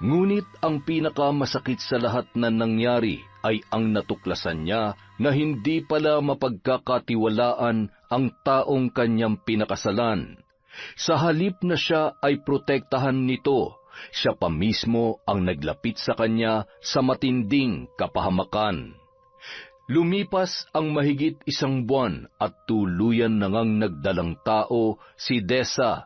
Speaker 3: Ngunit ang pinakamasakit sa lahat na nangyari ay ang natuklasan niya na hindi pala mapagkakatiwalaan ang taong kanyang pinakasalan. Sa halip na siya ay protektahan nito, siya pa mismo ang naglapit sa kanya sa matinding kapahamakan. Lumipas ang mahigit 1 buwan at tuluyan na ngang nagdalang tao si Desa.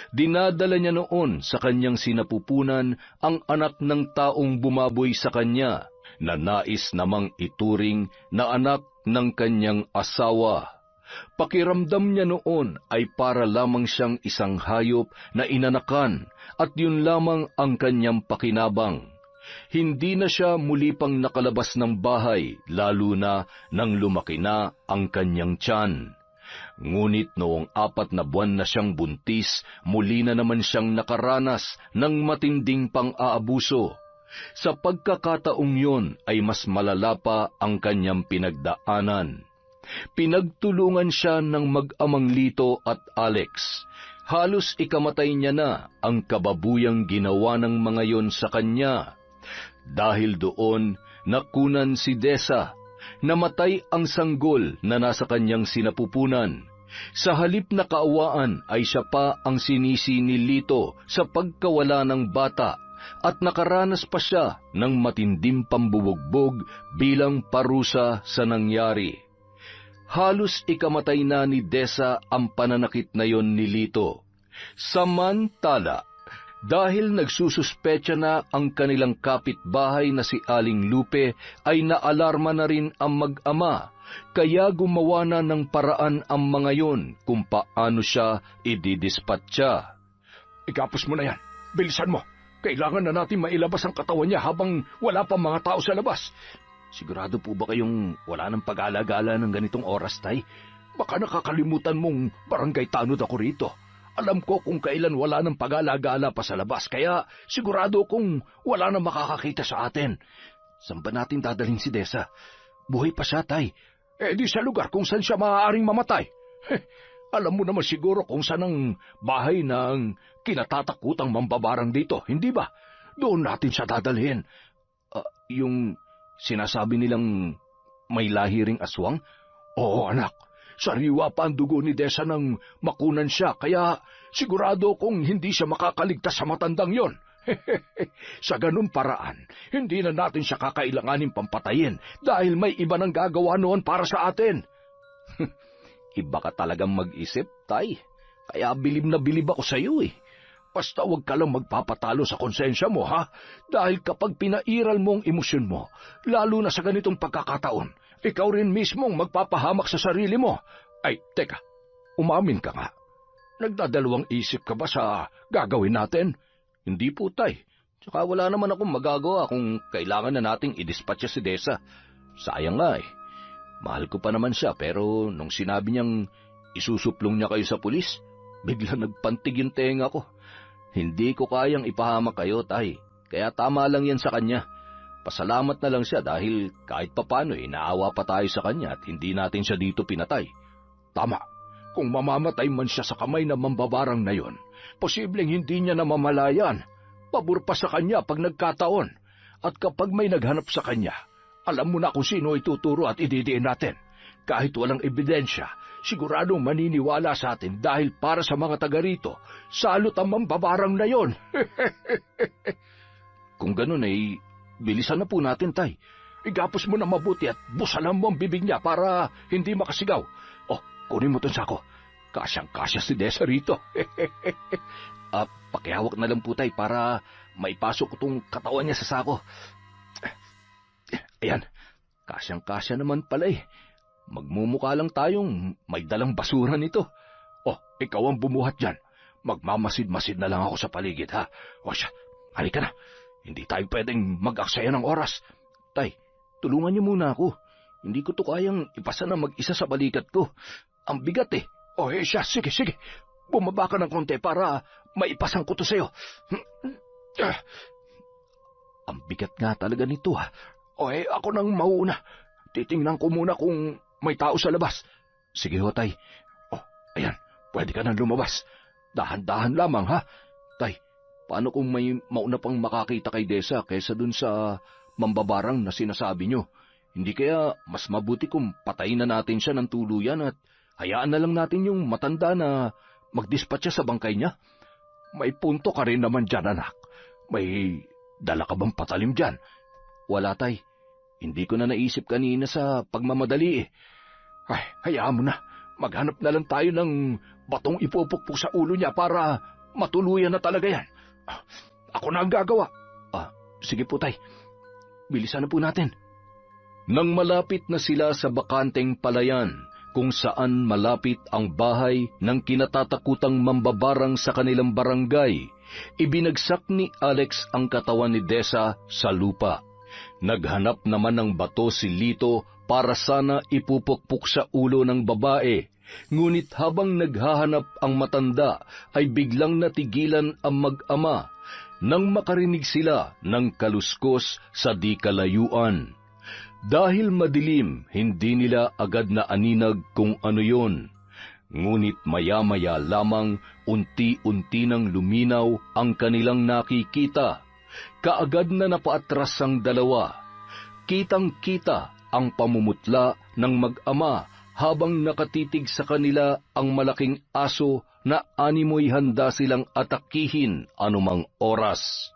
Speaker 3: Dinadala niya noon sa kanyang sinapupunan ang anak ng taong bumaboy sa kanya, na nais namang ituring na anak ng kanyang asawa. Pakiramdam niya noon ay para lamang siyang isang hayop na inanakan at yun lamang ang kanyang pakinabang. Hindi na siya muli pang nakalabas ng bahay, lalo na nang lumaki na ang kanyang tiyan. Ngunit noong 4 na buwan na siyang buntis, muli na naman siyang nakaranas ng matinding pang-aabuso. Sa pagkakataong yon ay mas malala pa ang kanyang pinagdaanan. Pinagtulungan siya ng mag-amang Lito at Alex. Halos ikamatay niya na ang kababuyang ginawa ng mga yon sa kanya. Dahil doon, nakunan si Desa. Namatay ang sanggol na nasa kanyang sinapupunan. Sa halip na kaawaan ay siya pa ang sinisi ni Lito sa pagkawala ng bata at nakaranas pa siya ng matinding pambubugbog bilang parusa sa nangyari. Halos ikamatay na ni Desa ang pananakit na yon ni Lito. Samantala, dahil nagsususpecha na ang kanilang kapitbahay na si Aling Lupe ay naalarma na rin ang mag-ama, kaya gumawa na ng paraan ang mga yon kung paano siya ididispatcha.
Speaker 2: Igapos mo na yan. Bilisan mo. Kailangan na natin mailabas ang katawan niya habang wala pa mga tao sa labas.
Speaker 3: Sigurado po ba kayong wala ng pag-alagala ng ganitong oras, Tay?
Speaker 2: Baka nakakalimutan mong barangay tanod ako rito. Alam ko kung kailan wala ng pag-alagala pa sa labas, kaya sigurado kong wala na makakakita sa atin.
Speaker 3: Saan ba natin dadalhin si Desa? Buhay pa siya, Tay.
Speaker 2: Di sa lugar kung saan siya maaaring mamatay. Alam mo naman siguro kung saan ang bahay ng kinatatakutang mambabarang dito, hindi ba? Doon natin siya dadalhin.
Speaker 3: Yung sinasabi nilang may lahi ring aswang?
Speaker 2: Oo, anak. Sariwa pa ang dugo ni Desa nang makunan siya, kaya sigurado kong hindi siya makakaligtas sa matandang yon. Sa ganun paraan, hindi na natin siya kakailanganin pampatayin dahil may iba nang gagawa noon para sa atin.
Speaker 3: Iba ka talagang mag-isip, Tay. Kaya bilib na bilib ako sa iyo eh.
Speaker 2: Basta huwag ka lang magpapatalo sa konsensya mo, ha? Dahil kapag pinairal mo ang emosyon mo, lalo na sa ganitong pagkakataon, ikaw rin mismong magpapahamak sa sarili mo. Ay, teka, umamin ka nga. Nagdadalawang isip ka ba sa gagawin natin?
Speaker 3: Hindi po, Tay. Tsaka wala naman akong magagawa kung kailangan na nating i-dispatch si Desa. Sayang nga eh. Mahal ko pa naman siya, pero nung sinabi niyang isusuplong niya kayo sa pulis, bigla nagpantig yung tenga ko. Hindi ko kayang ipahamak kayo, Tay. Kaya tama lang yan sa kanya. Pasalamat na lang siya dahil kahit papano naawa pa tayo sa kanya at hindi natin siya dito pinatay.
Speaker 2: Tama. Kung mamamatay man siya sa kamay ng mambabarang na yon, posibleng hindi niya namamalayan. Pabor pa sa kanya pag nagkataon. At kapag may naghanap sa kanya, alam mo na kung sino ituturo at ididiin natin. Kahit walang ebidensya, siguradong maniniwala sa atin dahil para sa mga taga rito, salot ang mambabarang na yon.
Speaker 3: Kung ganun bilisan na po natin, Tay.
Speaker 2: Igapos mo na mabuti at busalan mo ang bibig niya para hindi makasigaw. Oh, kunin mo itong sako. Kasyang-kasya si Desa rito.
Speaker 3: Pakihawak na lang po, Tay, para maipasok ko itong katawan niya sa sako. Ayan, kasyang-kasya naman pala eh. Magmumukha lang tayong may dalang basura nito.
Speaker 2: Oh, ikaw ang bumuhat dyan. Magmamasid-masid na lang ako sa paligid, ha? O siya, halika na. Hindi tayo pwedeng mag-aksaya ng oras.
Speaker 3: Tay, tulungan niyo muna ako. Hindi ko to kayang ipasa na mag-isa sa balikat ko. Ang bigat eh.
Speaker 2: O siya, sige. Bumaba ka ng konti para maipasan ko to sa'yo.
Speaker 3: Ang bigat nga talaga nito, ha?
Speaker 2: O ako nang mauna. Titingnan ko muna kung may tao sa labas.
Speaker 3: Sige ho, Tay.
Speaker 2: Oh, ayan, pwede ka nang lumabas. Dahan-dahan lamang, ha?
Speaker 3: Tay, paano kung may mauna pang makakita kay Desa kaysa dun sa mambabarang na sinasabi nyo? Hindi kaya mas mabuti kung patayin na natin siya ng tuluyan at hayaan na lang natin yung matanda na mag-dispatch siya sa bangkay niya?
Speaker 2: May punto ka rin naman dyan, anak. May dala ka bang patalim dyan?
Speaker 3: Wala, Tay. Hindi ko na naisip kanina sa pagmamadali eh.
Speaker 2: Ay, hayaan mo na. Maghanap na lang tayo ng batong ipupukpok sa ulo niya para matuluyan na talaga yan. Ako na ang gagawa.
Speaker 3: Sige po, Tay. Bilisan na po natin. Nang malapit na sila sa bakanteng palayan, kung saan malapit ang bahay ng kinatatakutang mambabarang sa kanilang barangay, ibinagsak ni Alex ang katawan ni Desa sa lupa. Naghanap naman ng bato si Lito para sana ipupukpok sa ulo ng babae, ngunit habang naghahanap ang matanda ay biglang natigilan ang mag-ama nang makarinig sila ng kaluskos sa di kalayuan. Dahil madilim, hindi nila agad na aninag kung ano yon. Ngunit maya-maya lamang unti-unti nang luminaw ang kanilang nakikita. Kaagad na napaatras ang dalawa. Kitang-kita ang pamumutla ng mag-ama habang nakatitig sa kanila ang malaking aso na animoy handa silang atakihin anumang oras.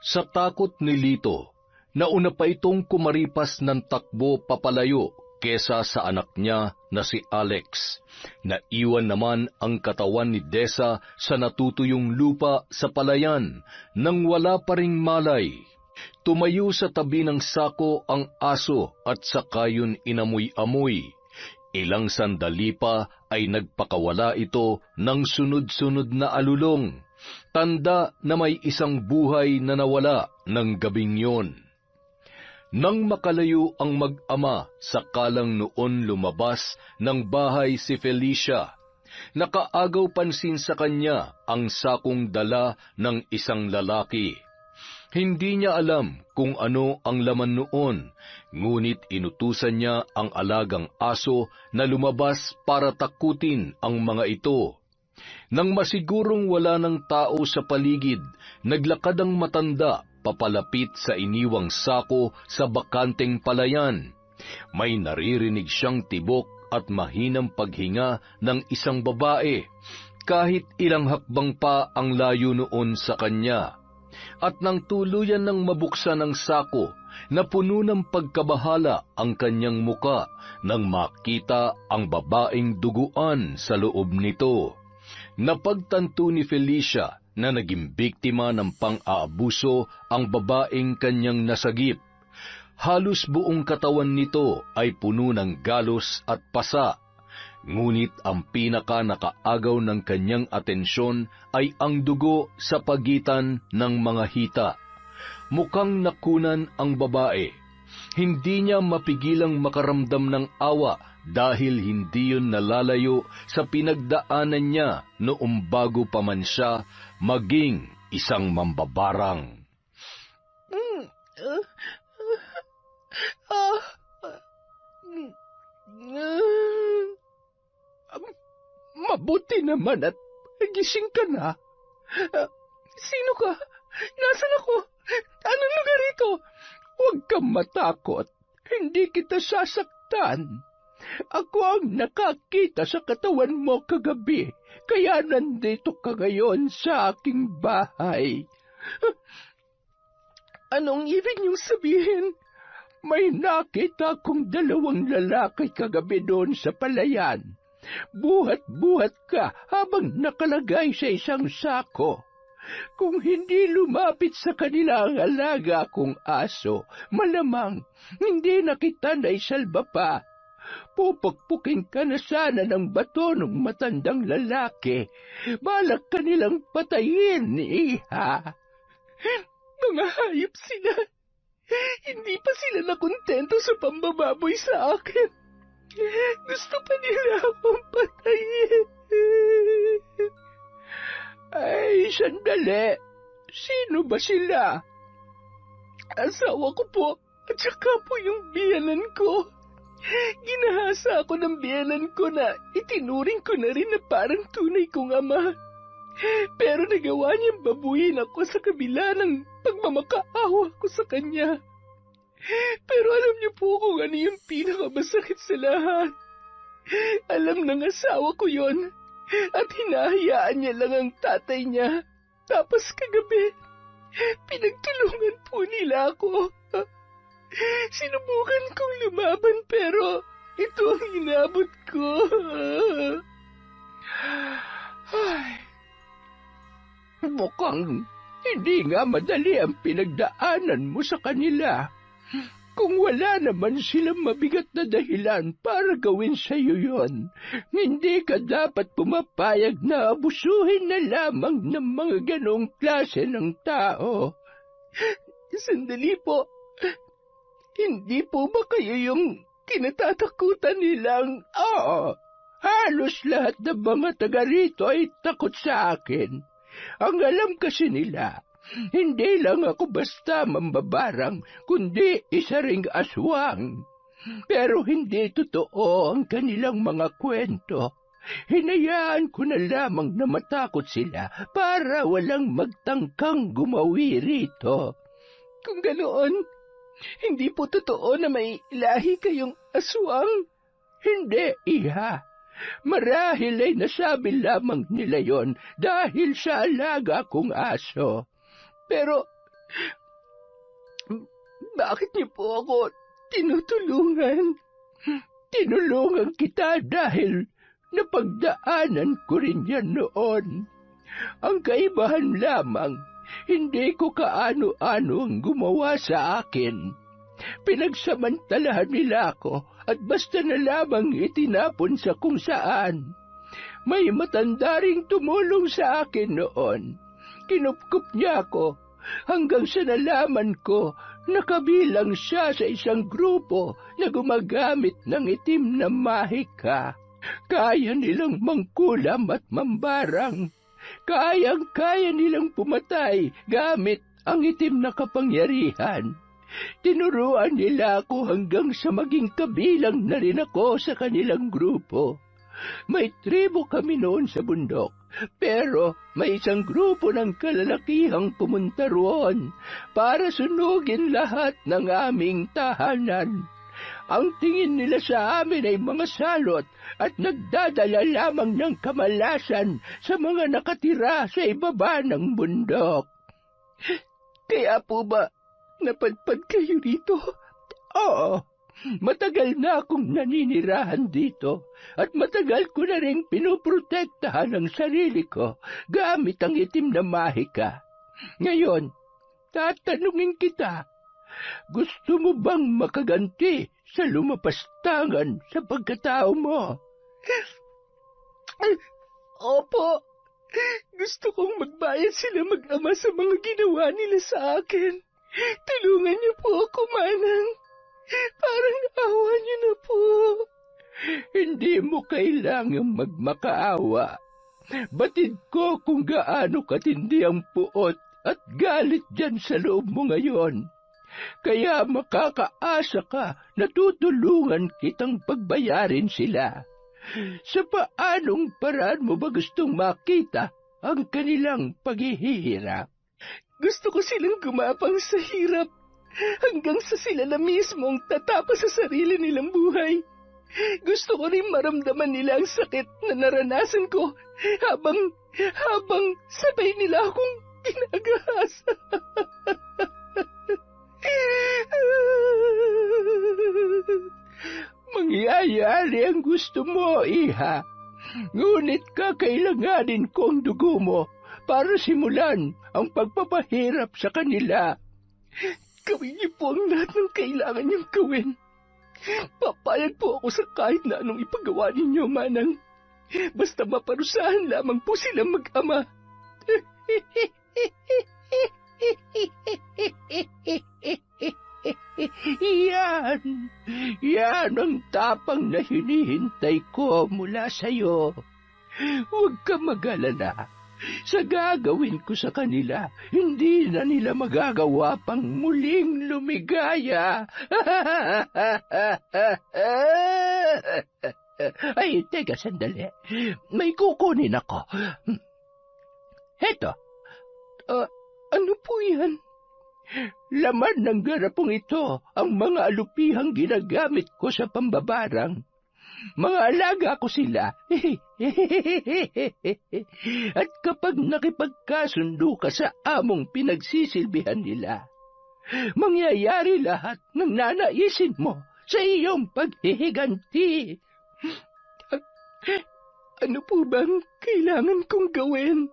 Speaker 3: Sa takot ni Lito, nauna pa itong kumaripas ng takbo papalayo kesa sa anak niya na si Alex. Naiwan naman ang katawan ni Desa sa natutuyong lupa sa palayan nang wala pa ring malay. Tumayo sa tabi ng sako ang aso at saka yun inamoy-amoy. Ilang sandali pa ay nagpakawala ito ng sunod-sunod na alulong, tanda na may isang buhay na nawala ng gabing yon. Nang makalayo ang mag-ama, sakalang noon lumabas ng bahay si Felicia. Nakaagaw pansin sa kanya ang sakong dala ng isang lalaki. Hindi niya alam kung ano ang laman noon, ngunit inutusan niya ang alagang aso na lumabas para takutin ang mga ito. Nang masigurong wala ng tao sa paligid, naglakad ang matanda papalapit sa iniwang sako sa bakanteng palayan. May naririnig siyang tibok at mahinang paghinga ng isang babae, kahit ilang hakbang pa ang layo noon sa kanya. At nang tuluyan ng mabuksan ang sako, na puno ng pagkabahala ang kanyang muka nang makita ang babaeng duguan sa loob nito. Napagtanto ni Felicia na naging biktima ng pang-aabuso ang babaeng kanyang nasagip. Halos buong katawan nito ay puno ng galos at pasa. Ngunit ang pinaka-nakaagaw ng kanyang atensyon ay ang dugo sa pagitan ng mga hita. Mukhang nakunan ang babae. Hindi niya mapigilang makaramdam ng awa dahil hindi yun nalalayo sa pinagdaanan niya noong bago pa man siya maging isang mambabarang.
Speaker 1: Mabuti naman at gising ka na. Sino ka? Nasaan ako? Anong lugar ito? Huwag kang matakot. Hindi kita sasaktan. Ako ang nakakita sa katawan mo kagabi, kaya nandito ka ngayon sa aking bahay. Anong ibig niyong sabihin? May nakita kong 2 lalaki kagabi doon sa palayan. Buhat-buhat ka habang nakalagay sa isang sako. Kung hindi lumapit sa kanila ang alaga kong aso, malamang hindi na kita naisalba pa. Pupukpukin ka na sana ng bato ng matandang lalaki. Balak kanilang patayin, iha. Mga hayop sila. Hindi pa sila nakontento sa pambababoy sa akin. Gusto pa nila akong patayin. Ay, sandali. Sino ba sila? Asawa ko po at saka po yung biyanan ko. Ginahasa ako ng biyanan ko na itinuring ko na rin na parang tunay kong ama. Pero nagawa niyang babuyin ako sa kabila ng pagmamakaawa ko sa kanya. Pero alam niyo po kung ano yung pinakamasakit sa lahat. Alam ng asawa ko yon at hinahayaan niya lang ang tatay niya. Tapos kagabi, pinagtulungan po nila ako. Sinubukan kong lumaban pero ito ang inabot ko. Ay, mukhang hindi nga madali ang pinagdaanan mo sa kanila. Kung wala naman silang mabigat na dahilan para gawin sa iyo yon, hindi ka dapat pumapayag na abusuhin na lamang ng mga ganong klase ng tao. Sandali po. Hindi po ba kayo yung kinatatakutan nilang, halos lahat ng mga taga rito ay takot sa akin. Ang alam kasi nila, hindi lang ako basta mambabarang, kundi isa ring aswang. Pero hindi totoo ang kanilang mga kwento. Hinayaan ko na lamang na matakot sila para walang magtangkang gumawi rito. Kung ganoon, hindi po totoo na may ilahi kayong aswang? Hindi, iha. Marahil ay nasabi lamang nila yon dahil sa alaga kong aso. Pero, bakit niyo po ako tinutulungan? Tinulungan kita dahil napagdaanan ko rin yan noon. Ang kaibahan lamang, hindi ko kaano-ano ang gumawa sa akin. Pinagsamantalahan nila ako at basta na lamang itinapon sa kung saan. May matanda ring tumulong sa akin noon. Kinupkup niya ako hanggang sa nalaman ko na kabilang siya sa isang grupo na gumagamit ng itim na mahika. Kaya nilang mangkulam at mambarang. Kayang-kaya nilang pumatay gamit ang itim na kapangyarihan. Tinuruan nila ako hanggang sa maging kabilang na rin ako sa kanilang grupo. May tribo kami noon sa bundok, pero may isang grupo ng kalalakihang pumunta roon para sunugin lahat ng aming tahanan. Ang tingin nila sa amin ay mga salot at nagdadala lamang ng kamalasan sa mga nakatira sa ibaba ng bundok. Kaya po ba napadpad kayo dito? Oo, matagal na akong naninirahan dito at matagal ko na rin pinoprotektahan ang sarili ko gamit ang itim na mahika. Ngayon, tatanungin kita, gusto mo bang makaganti sa lumapastangan sa pagkatao mo? Opo, gusto kong magbayad sila mag-ama sa mga ginawa nila sa akin. Tulungan niyo po ako, Manang. Parang awa niyo na po. Hindi mo kailangang magmakaawa. Batid ko kung gaano katindi ang puot at galit dyan sa loob mo ngayon. Kaya makakaasa ka na tutulungan kitang pagbayarin sila. Sa paanong paraan mo ba gustong makita ang kanilang paghihirap? Gusto ko silang gumapang sa hirap hanggang sa sila na mismo ang tatapa sa sarili nilang buhay. Gusto ko rin maramdaman nila ang sakit na naranasan ko habang sabay nila akong ginagahasa. Mangyayari ang gusto mo, Iha. Ngunit kakailanganin ko ang dugo mo para simulan ang pagpapahirap sa kanila. Gawin niyo po ang lahat ng kailangan niyong gawin. Papayag po ako sa kahit na anong ipagawa ninyo, Manang. Basta maparusahan lamang po silang mag-ama. Yan ang tapang na hinihintay ko mula sa'yo. Huwag ka mag-alala. Sa gagawin ko sa kanila, hindi na nila magagawa pang muling lumigaya. Ay, teka, sandali. May kukunin ako. Heto. Ano po yan? Laman ng garapong ito ang mga alupihang ginagamit ko sa pambabarang. Mga alaga ko sila. At kapag nakipagkasundo ka sa among pinagsisilbihan nila, mangyayari lahat ng nanaisin mo sa iyong paghihiganti. Ano po bang kailangan kong gawin?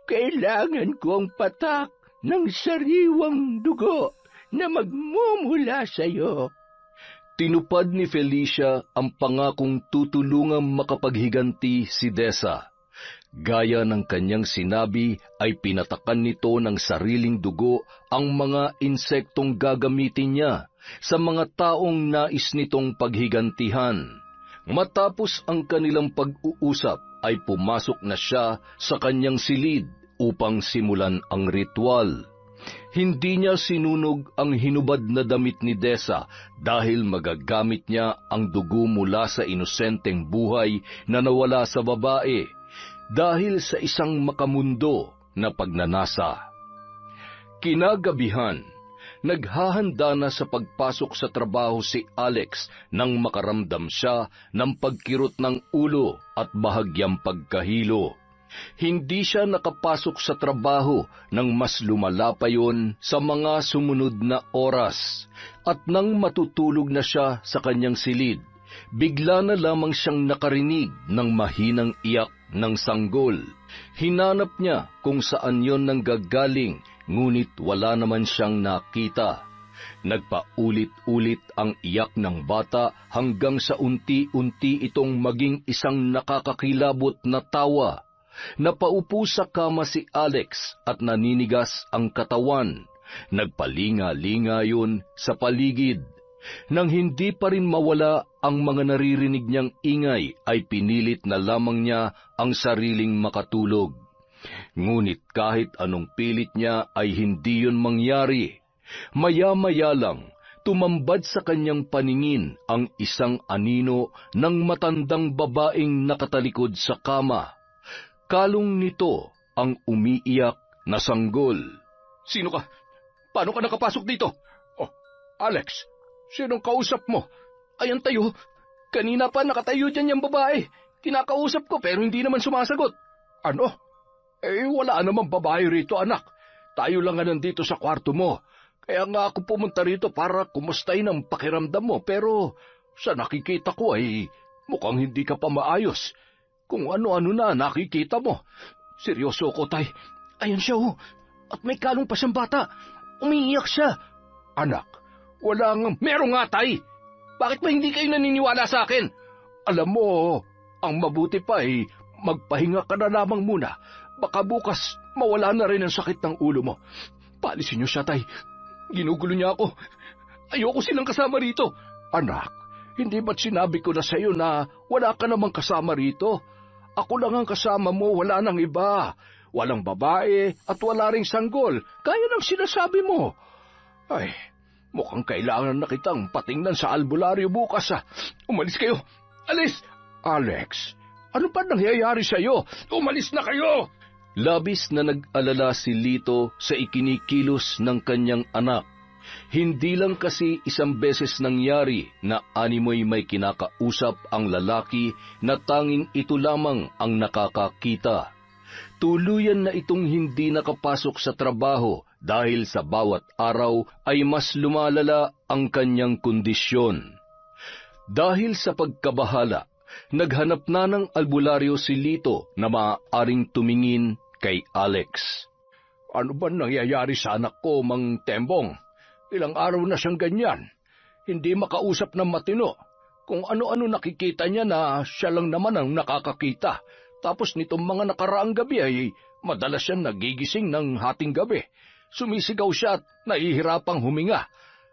Speaker 1: Kailangan ko ang patak ng sariwang dugo na magmumula sa iyo.
Speaker 3: Tinupad ni Felicia ang pangakong tutulungang makapaghiganti si Desa. Gaya ng kanyang sinabi ay pinatakan nito ng sariling dugo ang mga insektong gagamitin niya sa mga taong nais nitong paghigantihan. Matapos ang kanilang pag-uusap ay pumasok na siya sa kanyang silid upang simulan ang ritual. Hindi niya sinunog ang hinubad na damit ni Desa dahil magagamit niya ang dugo mula sa inosenteng buhay na nawala sa babae dahil sa isang makamundo na pagnanasa. Kinagabihan, naghahanda na sa pagpasok sa trabaho si Alex nang makaramdam siya ng pagkirot ng ulo at bahagyang pagkahilo. Hindi siya nakapasok sa trabaho nang mas lumala pa yon sa mga sumunod na oras. At nang matutulog na siya sa kanyang silid, bigla na lamang siyang nakarinig ng mahinang iyak ng sanggol. Hinanap niya kung saan yon nanggagaling, ngunit wala naman siyang nakita. Nagpaulit-ulit ang iyak ng bata hanggang sa unti-unti itong maging isang nakakakilabot na tawa. Napaupo sa kama si Alex at naninigas ang katawan. Nagpalinga-linga yun sa paligid. Nang hindi pa rin mawala ang mga naririnig niyang ingay, ay pinilit na lamang niya ang sariling makatulog. Ngunit kahit anong pilit niya ay hindi yun mangyari. Maya-maya lang, tumambad sa kanyang paningin ang isang anino ng matandang babaeng nakatalikod sa kama. Kalong nito ang umiiyak na sanggol.
Speaker 2: Sino ka? Paano ka nakapasok dito? Oh, Alex, sinong kausap mo?
Speaker 3: Ayan tayo. Kanina pa nakatayo dyan yung babae. Kinakausap ko pero hindi naman sumasagot.
Speaker 2: Ano? Wala namang babae rito, anak. Tayo lang nga nandito sa kwarto mo. Kaya nga ako pumunta rito para kumustahin ang pakiramdam mo. Pero sa nakikita ko ay mukhang hindi ka pa maayos. Kung ano-ano na nakikita mo. Seryoso ko, tay.
Speaker 1: Ayan siya oh. At may kalong pa siyang bata. Umiiyak siya.
Speaker 2: Anak, wala nga.
Speaker 3: Meron nga, tay. Bakit ba hindi kayo naniniwala sa akin?
Speaker 2: Alam mo, ang mabuti pa ay magpahinga ka na lamang muna. Baka bukas mawala na rin ang sakit ng ulo mo.
Speaker 3: Paalisin niyo siya, tay. Ginugulo niya ako. Ayoko silang kasama rito.
Speaker 2: Anak, hindi ba't sinabi ko na sa'yo na wala ka namang kasama rito? Ako lang ang kasama mo, wala nang iba. Walang babae at wala ring sanggol. Kaya nang sinasabi mo. Ay, mukhang kailangan na kitang patingnan sa albularyo bukas ah.
Speaker 3: Umalis kayo. Alis!
Speaker 2: Alex, ano ba nangyayari sa'yo? Umalis na kayo!
Speaker 3: Labis na nag-alala si Lito sa ikinikilos ng kanyang anak. Hindi lang kasi isang beses nangyari na animoy may kinakausap ang lalaki na tanging ito lamang ang nakakakita. Tuluyan na itong hindi nakapasok sa trabaho dahil sa bawat araw ay mas lumalala ang kanyang kondisyon. Dahil sa pagkabahala, naghanap na ng albularyo si Lito na maaaring tumingin kay Alex.
Speaker 2: Ano ba nangyayari sa anak ko, Mang Tembong? Ilang araw na siyang ganyan. Hindi makausap ng matino. Kung ano-ano nakikita niya na siya lang naman ang nakakakita. Tapos nitong mga nakaraang gabi ay madalas siyang nagigising ng hating gabi. Sumisigaw siya at nahihirapang huminga.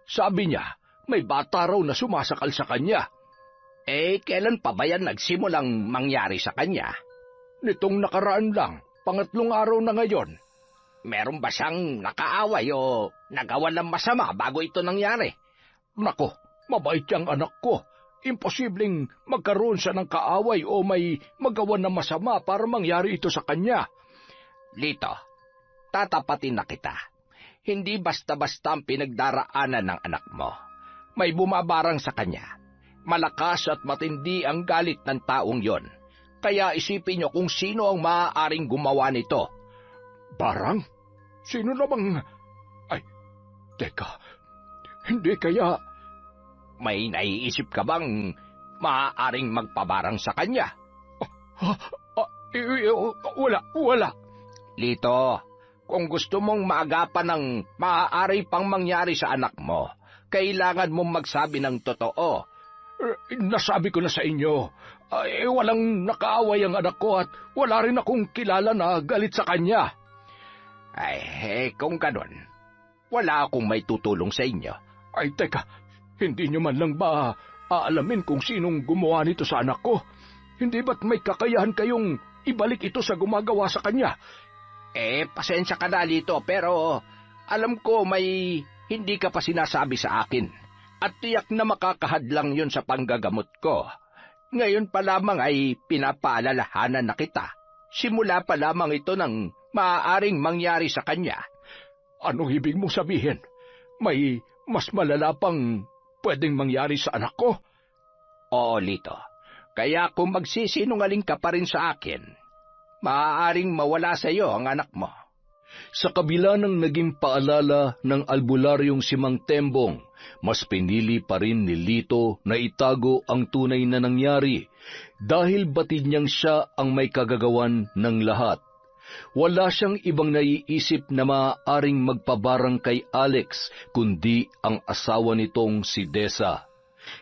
Speaker 2: Sabi niya, may bata raw na sumasakal sa kanya.
Speaker 4: Kailan pa ba yan nagsimulang mangyari sa kanya?
Speaker 2: Nitong nakaraan lang, pangatlong araw na ngayon.
Speaker 4: Meron ba siyang nakaaway o nagawa ng masama bago ito nangyari?
Speaker 2: Nako, mabait yang anak ko. Imposibleng magkaroon siya ng kaaway o may magawa ng masama para mangyari ito sa kanya.
Speaker 4: Lito, tatapatin na kita. Hindi basta-basta ang pinagdaraanan ng anak mo. May bumabarang sa kanya. Malakas at matindi ang galit ng taong yon. Kaya isipin niyo kung sino ang maaaring gumawa nito.
Speaker 2: Barang? Sino namang... Ay, teka, hindi kaya...
Speaker 4: May naiisip ka bang maaaring magpabarang sa kanya?
Speaker 2: Wala.
Speaker 4: Lito, kung gusto mong maagapan ng maaari pang mangyari sa anak mo, kailangan mong magsabi ng totoo.
Speaker 2: Nasabi ko na sa inyo, walang nakaaway ang anak ko at wala rin akong kilala na galit sa kanya.
Speaker 4: Kung ganun, wala akong may tutulong sa inyo.
Speaker 2: Ay, teka, hindi nyo man lang ba aalamin kung sinong gumawa nito sa anak ko? Hindi ba't may kakayahan kayong ibalik ito sa gumagawa sa kanya?
Speaker 4: Pasensya ka na, Lito, pero alam ko may hindi ka pa sinasabi sa akin. At tiyak na makakahadlang yun sa panggagamot ko. Ngayon pa lamang ay pinapaalalahanan na kita. Simula pa lamang ito ng maaaring mangyari sa kanya.
Speaker 2: Anong ibig mong sabihin? May mas malala pang pwedeng mangyari sa anak ko?
Speaker 4: Oo, Lito. Kaya kung magsisinungaling ka pa rin sa akin, maaaring mawala sa iyo ang anak mo.
Speaker 3: Sa kabila ng naging paalala ng albularyong si Mang Tembong, mas pinili pa rin ni Lito na itago ang tunay na nangyari dahil batid niyang siya ang may kagagawan ng lahat. Wala siyang ibang naiisip na maaaring magpabarang kay Alex kundi ang asawa nitong si Desa.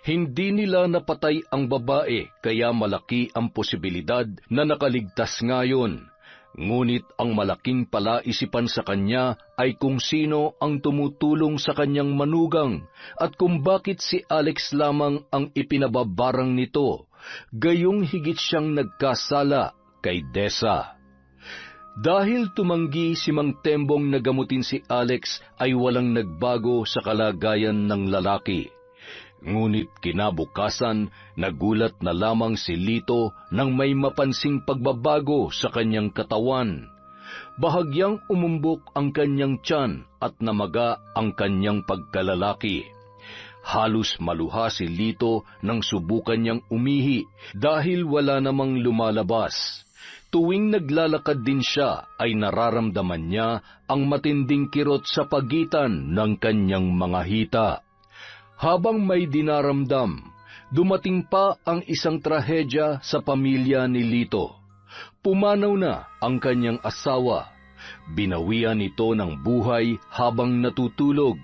Speaker 3: Hindi nila napatay ang babae kaya malaki ang posibilidad na nakaligtas ngayon. Ngunit ang malaking palaisipan sa kanya ay kung sino ang tumutulong sa kanyang manugang at kung bakit si Alex lamang ang ipinababarang nito, gayong higit siyang nagkasala kay Desa. Dahil tumanggi si Mang Tembong na gamutin si Alex ay walang nagbago sa kalagayan ng lalaki. Ngunit kinabukasan, nagulat na lamang si Lito nang may mapansing pagbabago sa kanyang katawan. Bahagyang umumbok ang kanyang tiyan at namaga ang kanyang pagkalalaki. Halos maluha si Lito nang subukan niyang umihi dahil wala namang lumalabas. Tuwing naglalakad din siya ay nararamdaman niya ang matinding kirot sa pagitan ng kanyang mga hita. Habang may dinaramdam, dumating pa ang isang trahedya sa pamilya ni Lito. Pumanaw na ang kanyang asawa. Binawian ito ng buhay habang natutulog.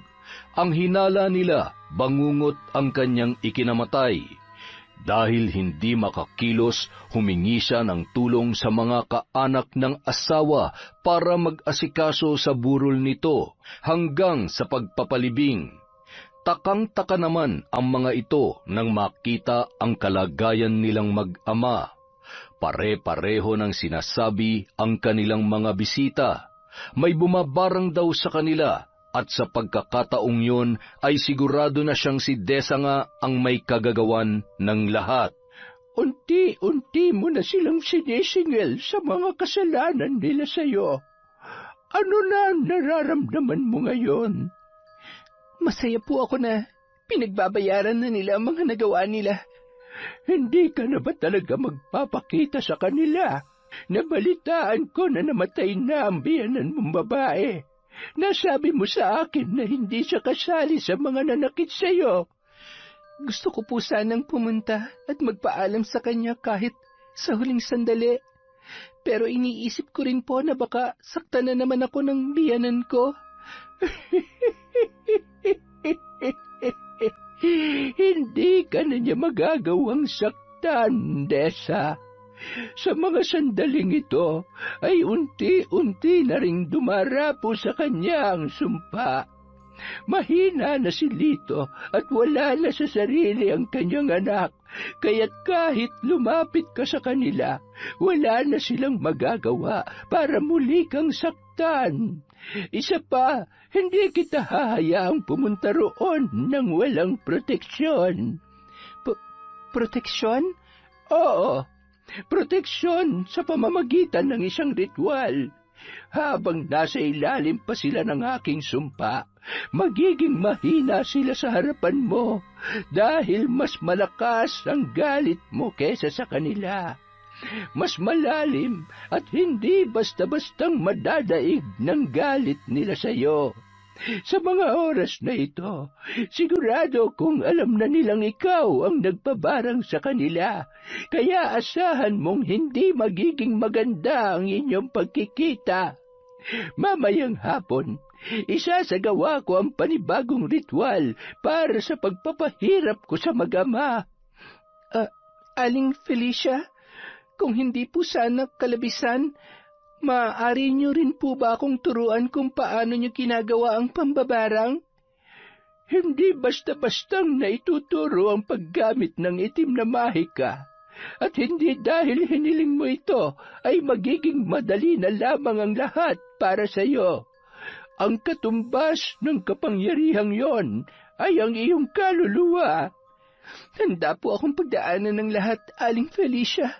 Speaker 3: Ang hinala nila, bangungot ang kanyang ikinamatay. Dahil hindi makakilos, humingi siya ng tulong sa mga kaanak ng asawa para mag-asikaso sa burol nito hanggang sa pagpapalibing. Takang-taka naman ang mga ito nang makita ang kalagayan nilang mag-ama. Pare-pareho ng sinasabi ang kanilang mga bisita. May bumabarang daw sa kanila. At sa pagkakataong yun ay sigurado na siyang si Desa nga ang may kagagawan ng lahat.
Speaker 4: Unti-unti mo na silang sinisingil sa mga kasalanan nila sa iyo. Ano na nararamdaman mo ngayon?
Speaker 1: Masaya po ako na pinagbabayaran na nila ang mga nagawa nila.
Speaker 4: Hindi ka na ba talaga magpapakita sa kanila? Nabalitaan ko na namatay na ang biyanan mong babae. Nasabi mo sa akin na hindi siya kasali sa mga nanakit sa iyo.
Speaker 1: Gusto ko po sanang pumunta at magpaalam sa kanya kahit sa huling sandali. Pero iniisip ko rin po na baka saktan na naman ako ng biyanan ko.
Speaker 4: Hindi ka na niya magagawang saktan, Desa. Sa mga sandaling ito ay unti-unti na ring dumarapo sa kanya ang sumpa. Mahina na si Lito at wala na sa sarili ang kanyang anak, kaya't kahit lumapit ka sa kanila, wala na silang magagawa para muli kang saktan. Isa pa, hindi kita hahayaang pumunta roon nang walang proteksyon.
Speaker 1: Proteksyon?
Speaker 4: Oo. Proteksyon sa pamamagitan ng isang ritual. Habang nasa ilalim pa sila ng aking sumpa, magiging mahina sila sa harapan mo dahil mas malakas ang galit mo kesa sa kanila. Mas malalim at hindi basta-bastang madadaig ng galit nila sa iyo. Sa mga oras na ito, sigurado kung alam na nilang ikaw ang nagpabarang sa kanila, kaya asahan mong hindi magiging maganda ang inyong pagkikita. Mamayang hapon, isasagawa ko ang panibagong ritual para sa pagpapahirap ko sa mag-ama.
Speaker 1: Aling Felicia, kung hindi po sana kalabisan, maaari niyo rin po ba akong turuan kung paano niyo ginagawa ang pambabarang?
Speaker 4: Hindi basta-bastang naituturo ang paggamit ng itim na mahika. At hindi dahil hiniling mo ito ay magiging madali na lamang ang lahat para sa iyo. Ang katumbas ng kapangyarihang yon ay ang iyong kaluluwa.
Speaker 1: Handa po akong pagdaanan ng lahat, Aling Felicia.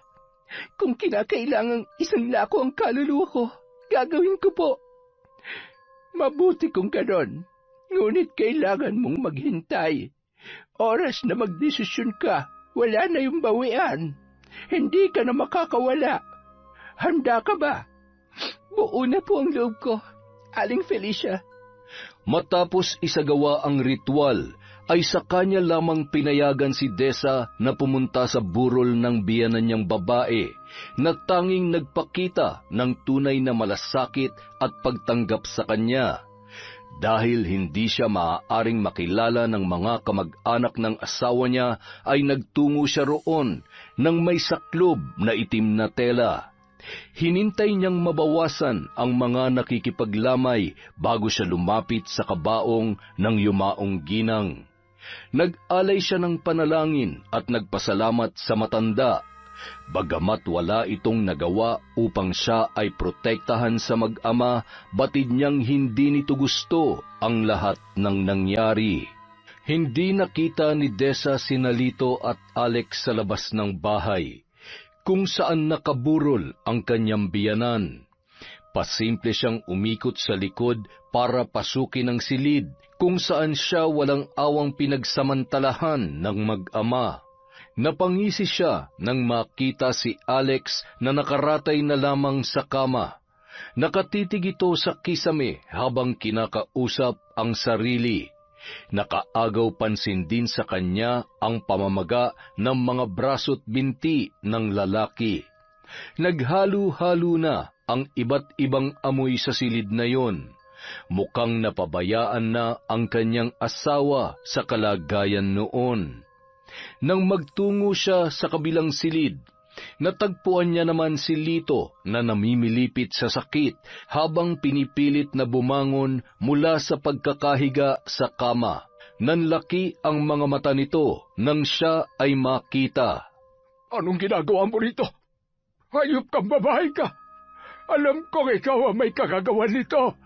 Speaker 1: Kung kinakailangang isang lako ang kaluluwa ko, gagawin ko po.
Speaker 4: Mabuti kung ganon, ngunit kailangan mong maghintay. Oras na magdesisyon ka, wala na yung bawian. Hindi ka na makakawala. Handa ka ba?
Speaker 1: Buo na po ang loob ko, Aling Felicia.
Speaker 3: Matapos isagawa ang ritual, ay sa kanya lamang pinayagan si Desa na pumunta sa burol ng biyanan niyang babae na tanging nagpakita ng tunay na malasakit at pagtanggap sa kanya. Dahil hindi siya maaaring makilala ng mga kamag-anak ng asawa niya, ay nagtungo siya roon ng may saklob na itim na tela. Hinintay niyang mabawasan ang mga nakikipaglamay bago siya lumapit sa kabaong ng yumaong ginang. Nag-alay siya ng panalangin at nagpasalamat sa matanda, bagamat wala itong nagawa upang siya ay protektahan sa mag-ama, batid niyang hindi nito gusto ang lahat ng nangyari. Hindi nakita ni Desa sina Lito at Alex sa labas ng bahay, kung saan nakaburol ang kanyang biyanan. Pasimple siyang umikot sa likod para pasukin ang silid kung saan siya walang awang pinagsamantalahan ng mag-ama. Napangisi siya nang makita si Alex na nakaratay na lamang sa kama. Nakatitig ito sa kisame habang kinakausap ang sarili. Nakaagaw pansin din sa kanya ang pamamaga ng mga braso't binti ng lalaki. Naghalo-halo na ang iba't ibang amoy sa silid na yon. Mukhang napabayaan na ang kanyang asawa sa kalagayan noon. Nang magtungo siya sa kabilang silid, natagpuan niya naman si Lito na namimilipit sa sakit habang pinipilit na bumangon mula sa pagkakahiga sa kama. Nanlaki ang mga mata nito nang siya ay makita.
Speaker 2: Anong ginagawa mo rito? Hayop kang babae ka! Alam kong ikaw ang may kagagawan nito.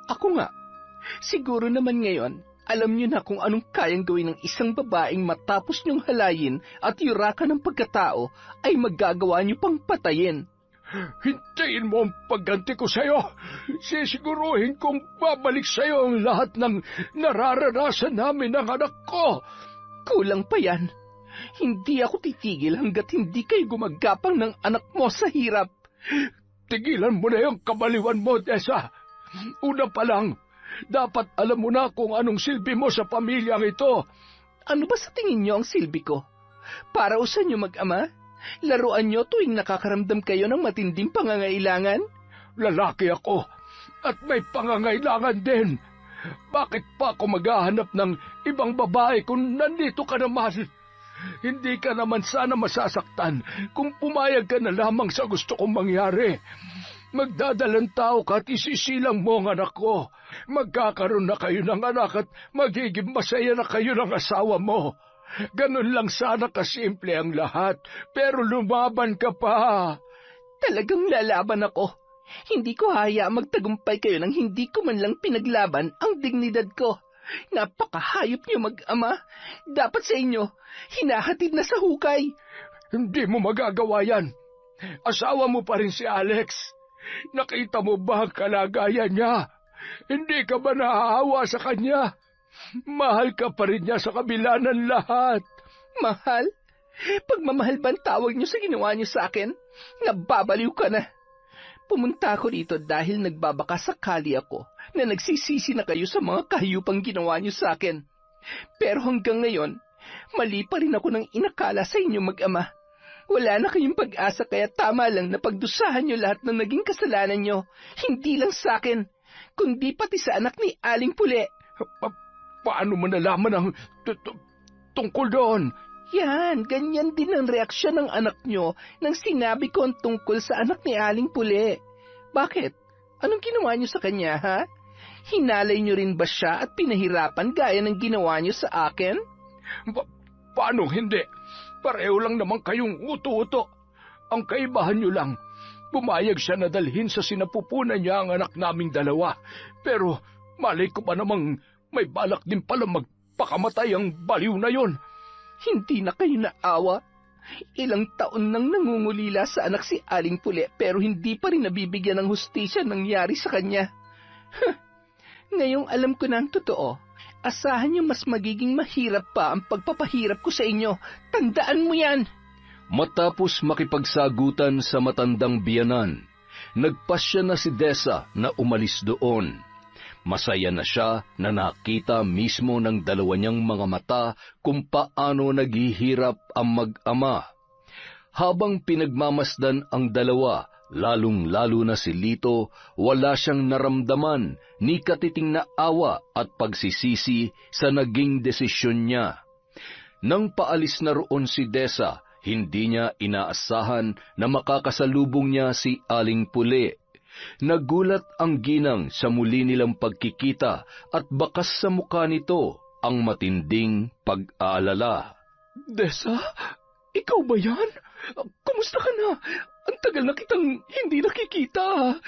Speaker 1: Ako nga. Siguro naman ngayon, alam niyo na kung anong kayang gawin ng isang babaeng matapos niyong halayin at yurakan ng pagkatao ay magagawa niyo pang patayin.
Speaker 2: Hintayin mo ang pagganti ko sa'yo. Sisiguruhin kong babalik sa'yo ang lahat ng nararanasan namin ng anak ko.
Speaker 1: Kulang pa yan. Hindi ako titigil hanggat hindi kayo gumagapang ng anak mo sa hirap.
Speaker 2: Tigilan mo na yung kabaliwan mo, Desa. Una pa lang, dapat alam mo na kung anong silbi mo sa pamilyang ito.
Speaker 1: Ano ba sa tingin niyo ang silbi ko? Para usan niyo mag-ama? Laruan niyo tuwing nakakaramdam kayo ng matinding pangangailangan?
Speaker 2: Lalaki ako at may pangangailangan din. Bakit pa ako maghahanap ng ibang babae kung nandito ka naman? Hindi ka naman sana masasaktan kung pumayag ka na lamang sa gusto kong mangyari. Magdadalang tao ka at isisilang mo ang anak ko. Magkakaroon na kayo ng anak at magiging masaya na kayo ng asawa mo. Ganun lang sana kasimple ang lahat, pero lumaban ka pa.
Speaker 1: Talagang lalaban ako. Hindi ko hayaang magtagumpay kayo nang hindi ko man lang pinaglaban ang dignidad ko. Napakahayop niyo mag-ama. Dapat sa inyo, hinahatid na sa hukay.
Speaker 2: Hindi mo magagawa yan. Asawa mo pa rin si Alex. Nakita mo ba ang kalagayan niya? Hindi ka ba naaawa sa kanya? Mahal ka pa rin niya sa kabila ng lahat.
Speaker 1: Mahal? Pagmamahal ba ang tawag niyo sa ginawa niyo sa akin? Nababaliw ka na. Pumunta ako rito dahil nagbabaka sakali ako na nagsisisi na kayo sa mga kahiyupang ginawa niyo sa akin. Pero hanggang ngayon, mali pa rin ako ng inakala sa inyo mag-ama. Wala na kayong pag-asa kaya tama lang na pagdusahan niyo lahat ng naging kasalanan niyo. Hindi lang sa akin, kundi pati sa anak ni Aling Pule.
Speaker 2: Paano mo nalaman ang tungkol doon?
Speaker 1: Yan, ganyan din ang reaksyon ng anak niyo nang sinabi ko ang tungkol sa anak ni Aling Pule. Bakit? Anong ginawa niyo sa kanya, ha? Hinalay niyo rin ba siya at pinahirapan gaya ng ginawa niyo sa akin?
Speaker 2: Paano hindi? Pareho lang naman kayong uto-uto. Ang kaibahan niyo lang, pumayag siya na dalhin sa sinapupunan niya ang anak naming dalawa. Pero malay ko pa namang may balak din pala magpakamatay ang baliw na yon.
Speaker 1: Hindi na kayo naawa. Ilang taon nang nangungulila sa anak si Aling Pule pero hindi pa rin nabibigyan ng hustisya nangyari sa kanya. Ngayong alam ko na ang totoo, asahan niyo mas magiging mahirap pa ang pagpapahirap ko sa inyo. Tandaan mo yan!
Speaker 3: Matapos makipagsagutan sa matandang biyanan, nagpasya na si Desa na umalis doon. Masaya na siya na nakita mismo ng dalawa niyang mga mata kung paano naghihirap ang mag-ama. Habang pinagmamasdan ang dalawa, lalong-lalo na si Lito, wala siyang naramdaman ni katiting na awa at pagsisisi sa naging desisyon niya. Nang paalis na roon si Desa, hindi niya inaasahan na makakasalubong niya si Aling Pule. Nagulat ang ginang sa muli nilang pagkikita at bakas sa mukha nito ang matinding pag-aalala.
Speaker 1: Desa, ikaw ba yan? Kumusta ka na? Ang tagal na kitang hindi nakikita.